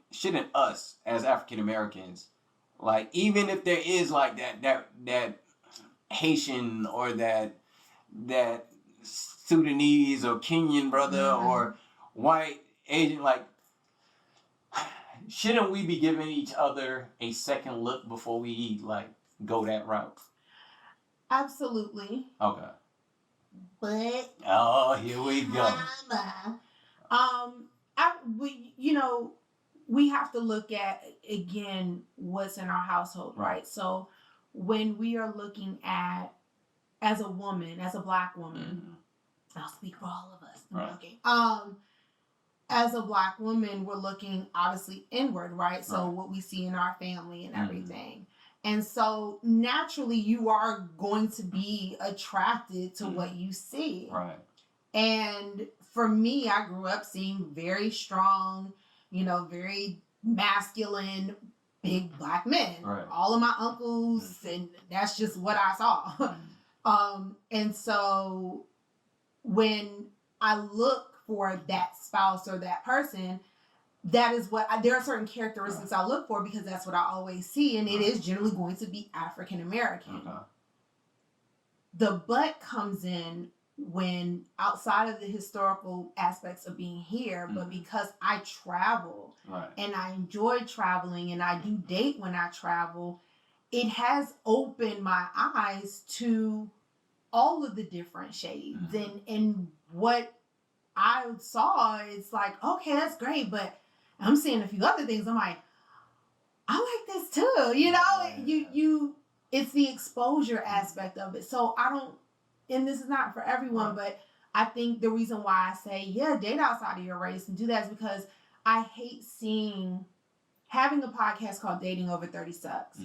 us as African Americans, like even if there is like that Haitian or that Sudanese or Kenyan brother or white Asian, like shouldn't we be giving each other a second look before we like go that route? Absolutely. Okay. But here we go. We have to look at again what's in our household, right? So when we are looking at as a woman, as a black woman, I'll speak for all of us. Right. Okay. As a black woman, we're looking obviously inward, right? So what we see in our family and everything. And so naturally you are going to be attracted to what you see. Right. And for me, I grew up seeing very strong, very masculine, big black men. Right. All of my uncles, and that's just what I saw. And so when I look for that spouse or that person, that is there are certain characteristics I look for because that's what I always see. And it is generally going to be African American. Okay. The but comes in when outside of the historical aspects of being here, but because I travel and I enjoy traveling and I do date when I travel, it has opened my eyes to all of the different shades and what I saw. It's like, okay, that's great, but I'm seeing a few other things. I'm like, I like this too. You it's the exposure aspect of it. So I don't, and this is not for everyone, but I think the reason why I say, date outside of your race and do that is because I hate having a podcast called Dating Over 30 Sucks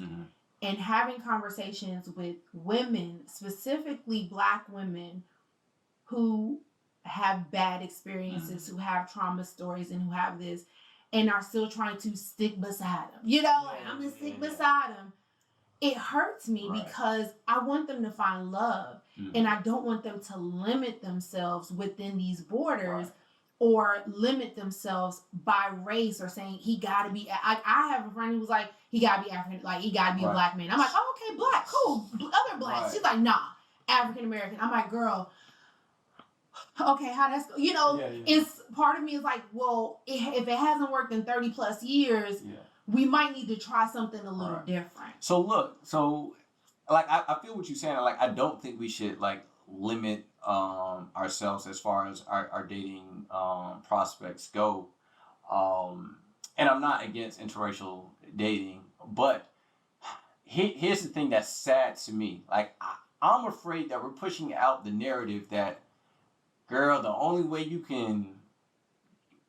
and having conversations with women, specifically black women who have bad experiences, who have trauma stories and who have this and are still trying to stick beside them. I'm going to stick beside them. It hurts me because I want them to find love and I don't want them to limit themselves within these borders or limit themselves by race or saying he got to be. I have a friend who was like, he got to be African, like he got to be a black man. I'm like, oh, okay, black, cool. Other blacks. She's like, nah, African American. I'm like, girl, okay, how that's, it's part of me is like, well, if it hasn't worked in 30 plus years, we might need to try something a little different. So look, like I feel what you're saying. Like I don't think we should like limit ourselves as far as our dating prospects go. And I'm not against interracial dating, but here's the thing that's sad to me. Like I'm afraid that we're pushing out the narrative that, girl, the only way you can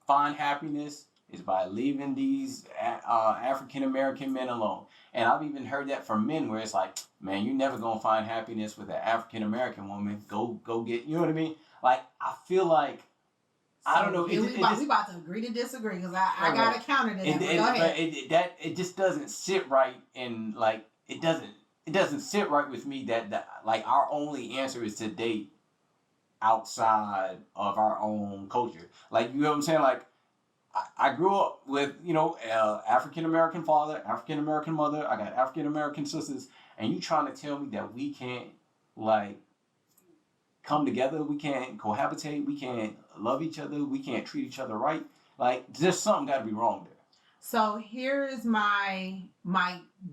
find happiness is by leaving these African American men alone. And I've even heard that from men where it's like, man, you're never gonna find happiness with an African American woman. Go get, you know what I mean? Like I feel like, I don't know. We about to agree to disagree because I got a counter to that. Go ahead. It just doesn't sit right, and like it doesn't sit right with me that like our only answer is to date outside of our own culture. Like, you know what I'm saying? Like I grew up with, African American father, African American mother. I got African American sisters, and you trying to tell me that we can't like come together, we can't cohabitate, we can't love each other, we can't treat each other right? Like, just something got to be wrong there. So here is my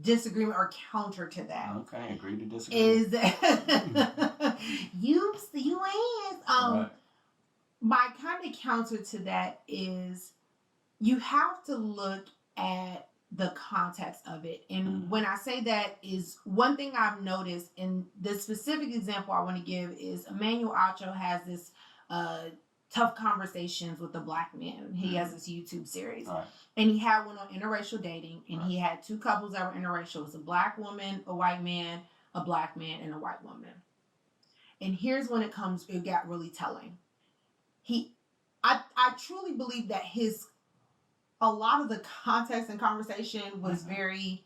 disagreement or counter to that. Okay, agree to disagree. Is that you is Right. my kind of counter to that is you have to look at the context of it. And when I say that is one thing I've noticed, and the specific example I want to give is Emmanuel Acho has this tough conversations with the black men. He has this YouTube series. Right. And he had one on interracial dating, and he had two couples that were interracial. It was a black woman, a white man, a black man, and a white woman. And here's when it got really telling. I truly believe that a lot of the context and conversation was very,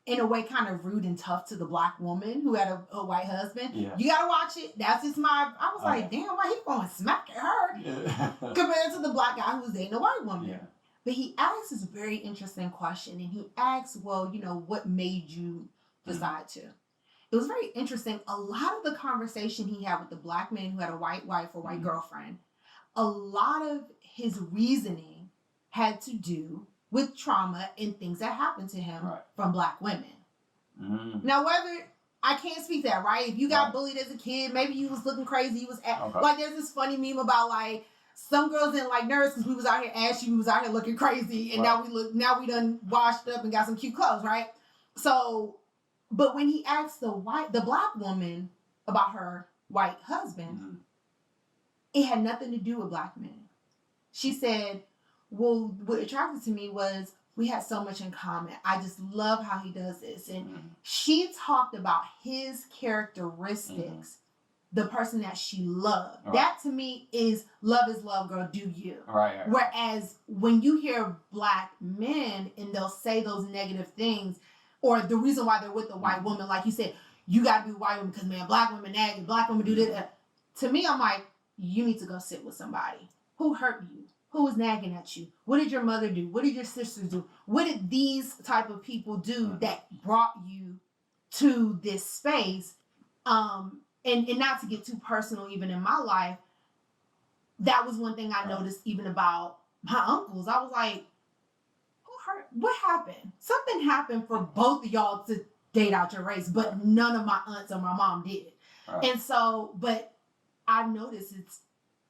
in a way, kind of rude and tough to the black woman who had a white husband. Yeah. You gotta watch it. That's just I was like, damn, why he going to smack at her? Yeah. Compared to the black guy who was dating a white woman. Yeah. But he asks this very interesting question, and he asks, well, what made you decide to? It was very interesting. A lot of the conversation he had with the black man who had a white wife or white girlfriend, a lot of his reasoning had to do with trauma and things that happened to him from black women. Now, whether I can't speak that, right? If you got bullied as a kid, maybe you was looking crazy. You was like, there's this funny meme about like some girls didn't like nerds because we was out here ashy, we was out here looking crazy, and now we done washed up and got some cute clothes, right? So, but when he asked the black woman about her white husband, it had nothing to do with black men. She said, well, what attracted to me was we had so much in common. I just love how he does this. And she talked about his characteristics, the person that she loved. That to me is love, girl, do you. Right. Whereas when you hear black men and they'll say those negative things, or the reason why they're with a white woman, like you said, you got to be a white woman because, man, black women nag, black women do this. To me, I'm like, you need to go sit with somebody. Who hurt you? Who was nagging at you? What did your mother do? What did your sisters do? What did these type of people do that brought you to this space? And not to get too personal, even in my life, that was one thing I noticed even about my uncles. I was like, who hurt? What happened? Something happened for both of y'all to date out your race, but none of my aunts or my mom did. And so, but I noticed it's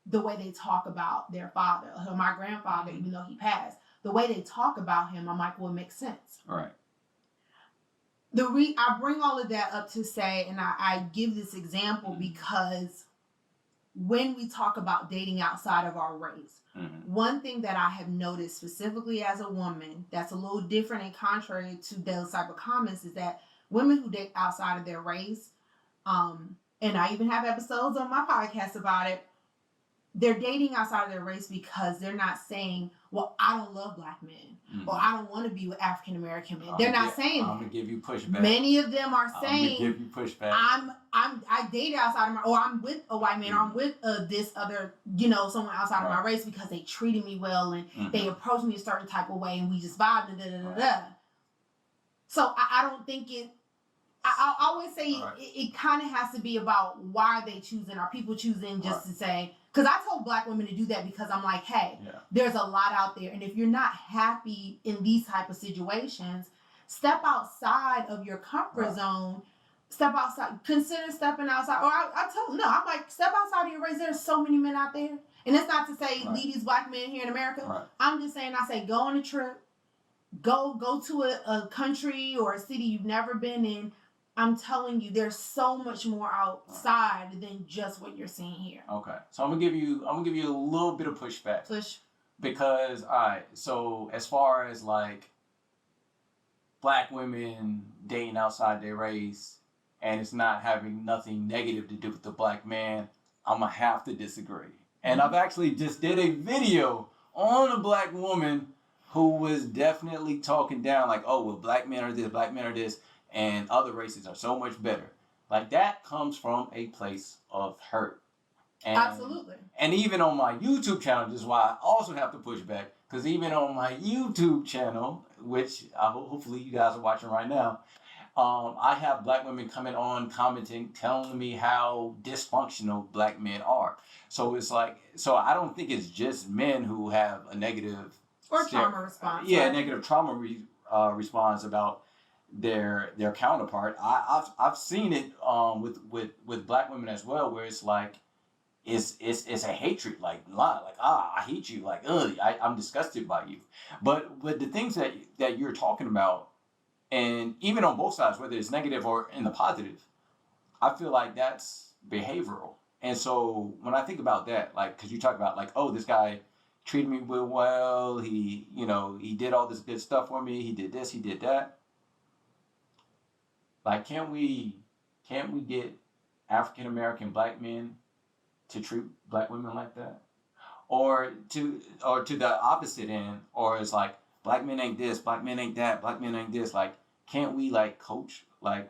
the way they talk about their father, or my grandfather, even though he passed, the way they talk about him, I'm like, well, it makes sense. Right. I bring all of that up to say, and I give this example because when we talk about dating outside of our race, one thing that I have noticed specifically as a woman that's a little different and contrary to those type of comments is that women who date outside of their race, and I even have episodes on my podcast about it, they're dating outside of their race because they're not saying, well, I don't love black men, or I don't want to be with African American men. They're not saying that. I'm gonna give you pushback. Many of them are saying, I'm gonna give you pushback. I dated outside of my, or I'm with a white man, or I'm with this other, someone outside of my race because they treated me well and they approached me a certain type of way and we just vibed and da-da-da-da. So I don't think I always say it kind of has to be about why are they choosing? Are people choosing just to say, because I told black women to do that because I'm like, hey, there's a lot out there. And if you're not happy in these type of situations, step outside of your comfort zone. Step outside. Consider stepping outside. Or I tell them, no, I'm like, step outside of your race. There's so many men out there. And it's not to say leave these black men here in America. I'm just saying, I say, go on a trip. Go to a country or a city you've never been in. I'm telling you, there's so much more outside than just what you're seeing here. Okay, so I'm gonna give you a little bit of pushback. Because so as far as like black women dating outside their race, and it's not having nothing negative to do with the black man, I'm gonna have to disagree. And I've actually just did a video on a black woman who was definitely talking down like, oh well, black men are this. And other races are so much better. Like that comes from a place of hurt. And, absolutely. And even on my YouTube channel, this is why I also have to push back. Because even on my YouTube channel, which hopefully you guys are watching right now, I have black women coming on, commenting, telling me how dysfunctional black men are. So it's like, so I don't think it's just men who have a negative or trauma response. Yeah, right? negative trauma response about their counterpart. I've seen it with black women as well, where it's like it's a hatred, like I hate you, like I'm disgusted by you. But the things that you're talking about, and even on both sides, whether it's negative or in the positive, I feel like that's behavioral. And so when I think about that, like, because you talk about like, oh, this guy treated me well, he did all this good stuff for me, he did this, he did that. Like, can't we get African American black men to treat black women like that? Or to the opposite end, or it's like black men ain't this, black men ain't that, black men ain't this. Like, can't we like coach like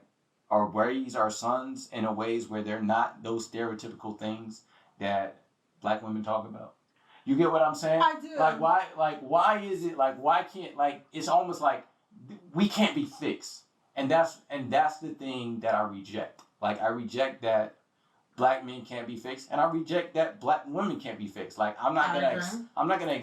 or raise our sons in a ways where they're not those stereotypical things that black women talk about? You get what I'm saying? I do. Like why is it like why can't like it's almost like we can't be fixed. And that's the thing that I reject. Like I reject that black men can't be fixed, and I reject that black women can't be fixed. Like I'm not gonna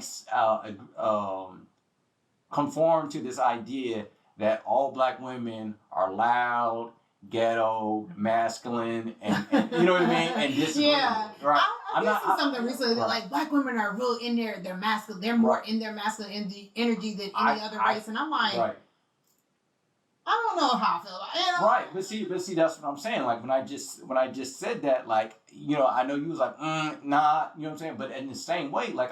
conform to this idea that all black women are loud, ghetto, masculine, and you know what I mean, and disagree. Yeah, right? I seen something recently that right. like black women are real in their masculine. They're more in their masculine energy than any other race, and I'm like. Right. I don't know how I feel about it. Right, but see, that's what I'm saying. Like when I just said that, like I know you was like, nah, you know what I'm saying. But in the same way, like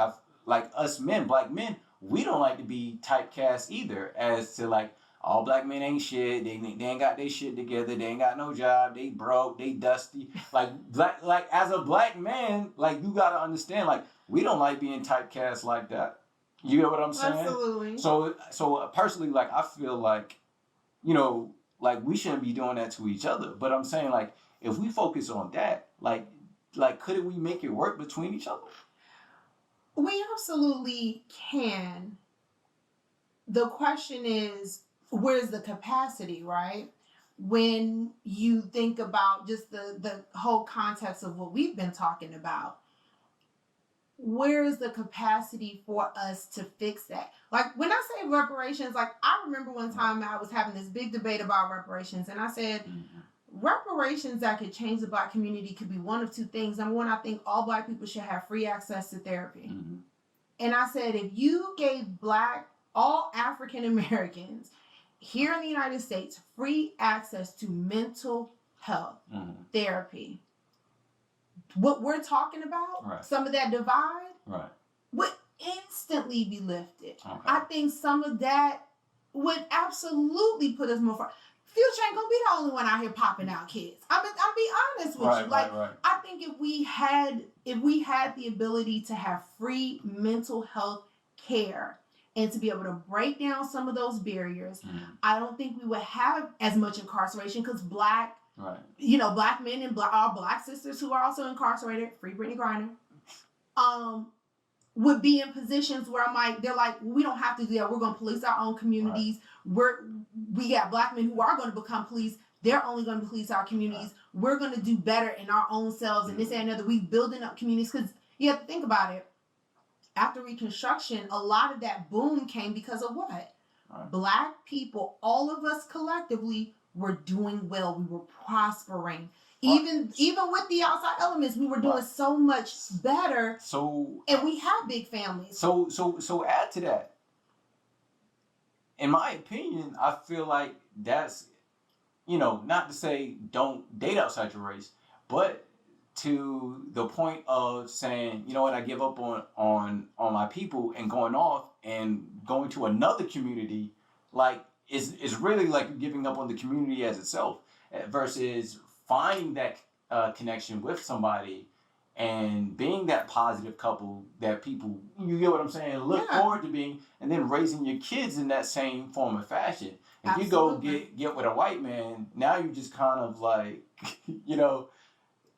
us men, black men, we don't like to be typecast either. As to like all black men ain't shit. They ain't got their shit together. They ain't got no job. They broke. They dusty. Like as a black man, like you gotta understand, like we don't like being typecast like that. You get what I'm saying? Absolutely. So personally, like I feel like. Like we shouldn't be doing that to each other. But I'm saying, like, if we focus on that, like couldn't we make it work between each other? We absolutely can. The question is, where's the capacity, right? When you think about just the whole context of what we've been talking about, where is the capacity for us to fix that? Like when I say reparations, like I remember one time I was having this big debate about reparations, and I said reparations that could change the black community could be one of two things. Number one, I think all black people should have free access to therapy. Mm-hmm. And I said, if you gave all African Americans here in the United States free access to mental health therapy, what we're talking about, some of that divide, would instantly be lifted. Okay. I think some of that would absolutely put us more far. Future ain't gonna be the only one out here popping out kids. I'm be honest with you. Like I think if we had the ability to have free mental health care and to be able to break down some of those barriers, I don't think we would have as much incarceration because black men and our black sisters who are also incarcerated, free Brittany Griner, would be in positions where they're like, well, we don't have to do that. We're going to police our own communities. We got black men who are going to become police. They're only going to police our communities. We're going to do better in our own selves and this and another. We building up communities because you have to think about it. After Reconstruction, a lot of that boom came because of what? Black people, all of us collectively, were doing well. We were prospering. Even with the outside elements, we were doing so much better. And we have big families. So add to that. In my opinion, I feel like that's, not to say don't date outside your race, but to the point of saying, you know what, I give up on my people and going off and going to another community, like is really like giving up on the community as itself versus finding that connection with somebody and being that positive couple that people, you get what I'm saying, look forward to being, and then raising your kids in that same form of fashion. If you go get with a white man, now you just kind of like,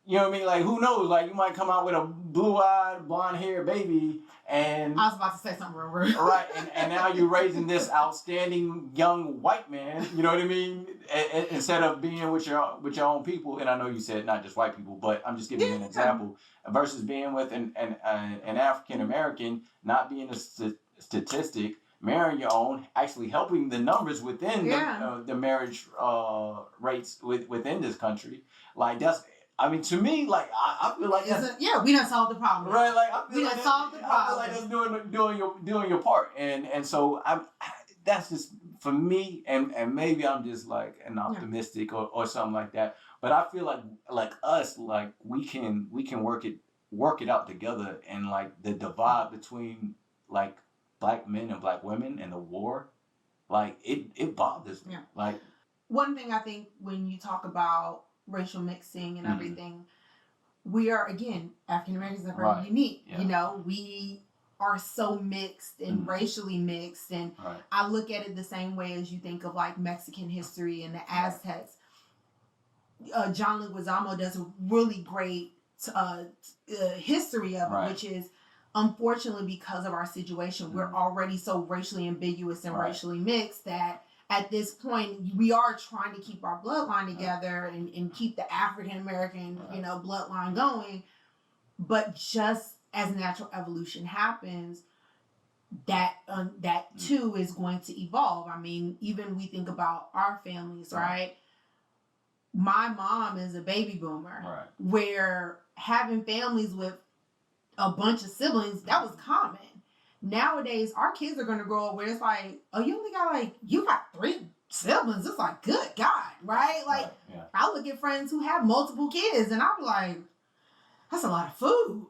You know what I mean? Like, who knows? Like, you might come out with a blue-eyed, blonde-haired baby, and I was about to say something real rude. right, and now you're raising this outstanding young white man. You know what I mean? Instead of being with your own people, and I know you said not just white people, but I'm just giving you an example. Versus being with an African American, not being a statistic, marrying your own, actually helping the numbers within the marriage rates within this country. Like that's. I mean, to me, like I feel like that's, we done solved the problem. Right, like we done solved the problem. I feel like that's doing your part, and so that's just for me, and maybe I'm just like an optimistic or something like that. But I feel like us, like we can work it out together, and like the divide between like black men and black women and the war, like it bothers me. Yeah. Like one thing I think when you talk about racial mixing and everything, we are, again, African Americans are very unique. You know, we are so mixed and racially mixed, and I look at it the same way as you think of like Mexican history and the Aztecs. John Leguizamo does a really great history of it, which is, unfortunately, because of our situation, we're already so racially ambiguous and racially mixed that at this point, we are trying to keep our bloodline together and keep the African American, bloodline going. But just as natural evolution happens, that too is going to evolve. I mean, even we think about our families, right? My mom is a baby boomer, where having families with a bunch of siblings, that was common. Nowadays, our kids are going to grow up where it's like, oh, you got 3 siblings. It's like, good God, right? Like, I look at friends who have multiple kids, and I'm like, that's a lot of food.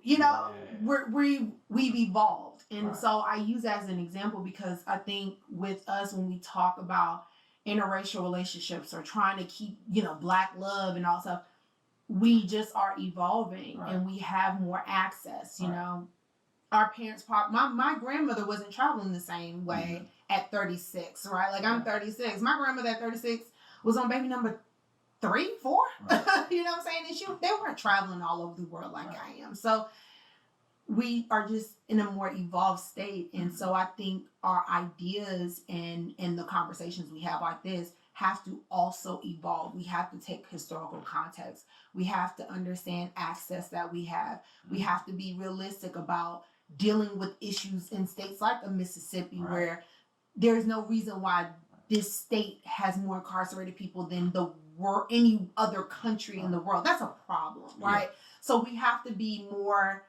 We've evolved. And so I use that as an example because I think with us, when we talk about interracial relationships or trying to keep, black love and all stuff, we just are evolving and we have more access, you know. Our parents, my grandmother wasn't traveling the same way at 36, right? Like, I'm 36. My grandmother at 36 was on baby number 3, 4. You know what I'm saying? And they weren't traveling all over the world like I am. So we are just in a more evolved state. And so I think our ideas and the conversations we have like this have to also evolve. We have to take historical context. We have to understand access that we have. We have to be realistic about dealing with issues in states like Mississippi, where there's no reason why this state has more incarcerated people than any other country in the world. That's a problem, right? So we have to be more.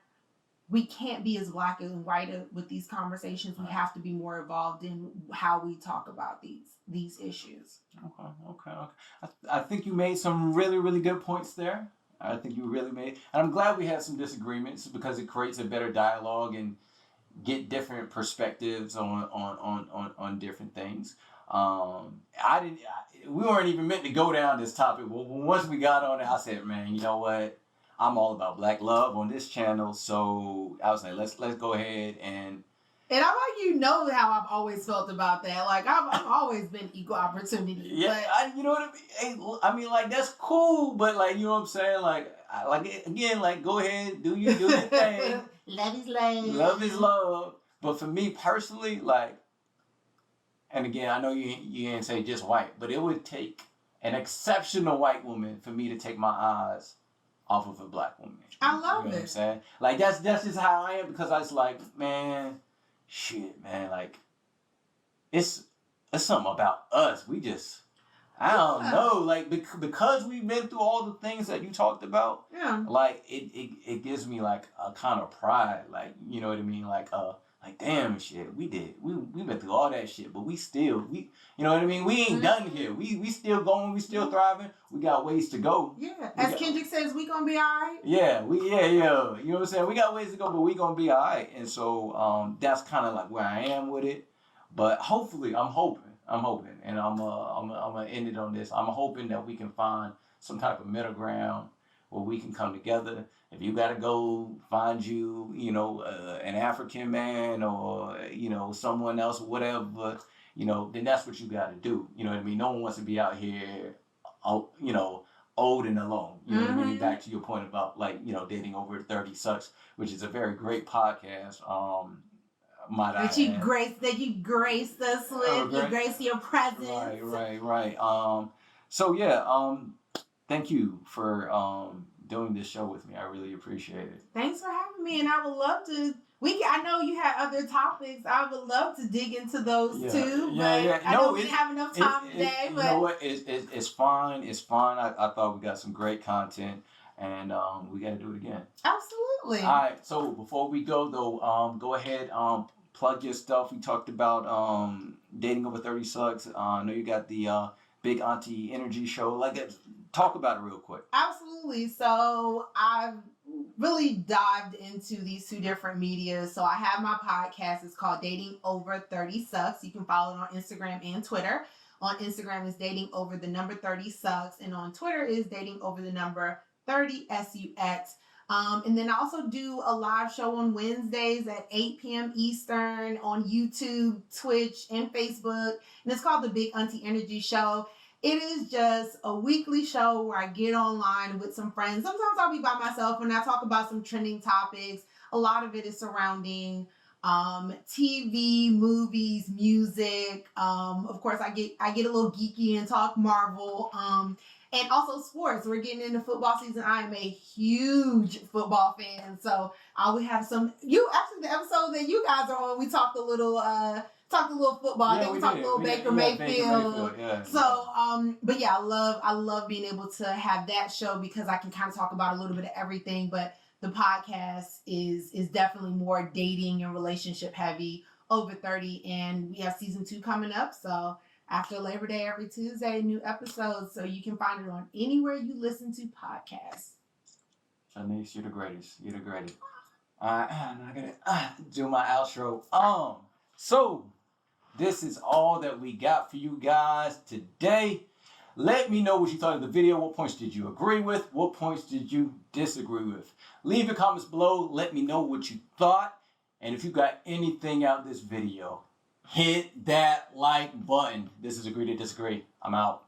We can't be as black and white with these conversations. We have to be more involved in how we talk about these issues. Okay. I think you made some really, really good points there. I think you really made, and I'm glad we had some disagreements because it creates a better dialogue and get different perspectives on different things. We weren't even meant to go down this topic. Well, once we got on it, I said, man, you know what? I'm all about black love on this channel, so I was like, let's go ahead and I'm like, how I've always felt about that. Like, I've always been equal opportunity. Yeah, but you know what I mean? I mean, like, that's cool, but like, you know what I'm saying? Like again, like, go ahead, do your thing. Love is love. Love is love. But for me personally, like, and again, I know you ain't say just white, but it would take an exceptional white woman for me to take my eyes off of a black woman. I love you know it. What I'm saying? Like, that's just how I am, because I was like, man, like, it's something about us. We just, I don't know, like, because we've been through all the things that you talked about. Like, it gives me like a kind of pride, like, you know what I mean, like damn, shit, we been through all that shit, but we you know what I mean, we ain't done here. We still going, we still thriving. We got ways to go. As Kendrick says, we gonna be all right. Yeah, you know what I'm saying, we got ways to go, but we gonna be all right. And so that's kind of like where I am with it. But hopefully, I'm hoping, and I'm gonna end it on this. I'm hoping that we can find some type of middle ground where we can come together. If you gotta go find you, an African man or, someone else, whatever, then that's what you gotta do. You know what I mean? No one wants to be out here, old and alone. You know what I mean? Mhm. Back to your point about like, you know, dating over 30 sucks, which is a very great podcast. Might I That you add. graced us with. You Great. graced your presence. Right. So yeah, thank you for doing this show with me. I really appreciate it. Thanks for having me, and I would love to. I know you had other topics. I would love to dig into those too. Yeah. I know we didn't have enough time today. You know what? It's fine. It's fine. I thought we got some great content, and we got to do it again. Absolutely. All right. So before we go though, go ahead. Plug your stuff. We talked about dating over 30 sucks. I know you got the Big Auntie Energy Show. Talk about it real quick. Absolutely. So I've really dived into these two different media. So I have my podcast. It's called Dating Over 30 Sucks. You can follow it on Instagram and Twitter. On Instagram is Dating Over the number 30 Sucks. And on Twitter is Dating Over the number 30 SUX. And then I also do a live show on Wednesdays at 8 p.m. Eastern on YouTube, Twitch, and Facebook. And it's called the Big Auntie Energy Show. It is just a weekly show where I get online with some friends. Sometimes I'll be by myself and I talk about some trending topics. A lot of it is surrounding TV, movies, music. Of course, I get a little geeky and talk Marvel. And also sports. We're getting into football season. I am a huge football fan. So I will have the episode that you guys are on, we talked a little football. Yeah, we talked a little Baker Mayfield. Yeah. So, but yeah, I love being able to have that show because I can kind of talk about a little bit of everything. But the podcast is definitely more dating and relationship heavy over 30, and we have season 2 coming up. So after Labor Day, every Tuesday, new episodes. So you can find it on anywhere you listen to podcasts. Sha'Niece, you're the greatest. All right, I gotta do my outro. So this is all that we got for you guys today. Let me know what you thought of the video. What points did you agree with? What points did you disagree with? Leave your comments below. Let me know what you thought. And if you got anything out of this video, hit that like button. This is Agree to Disagree. I'm out.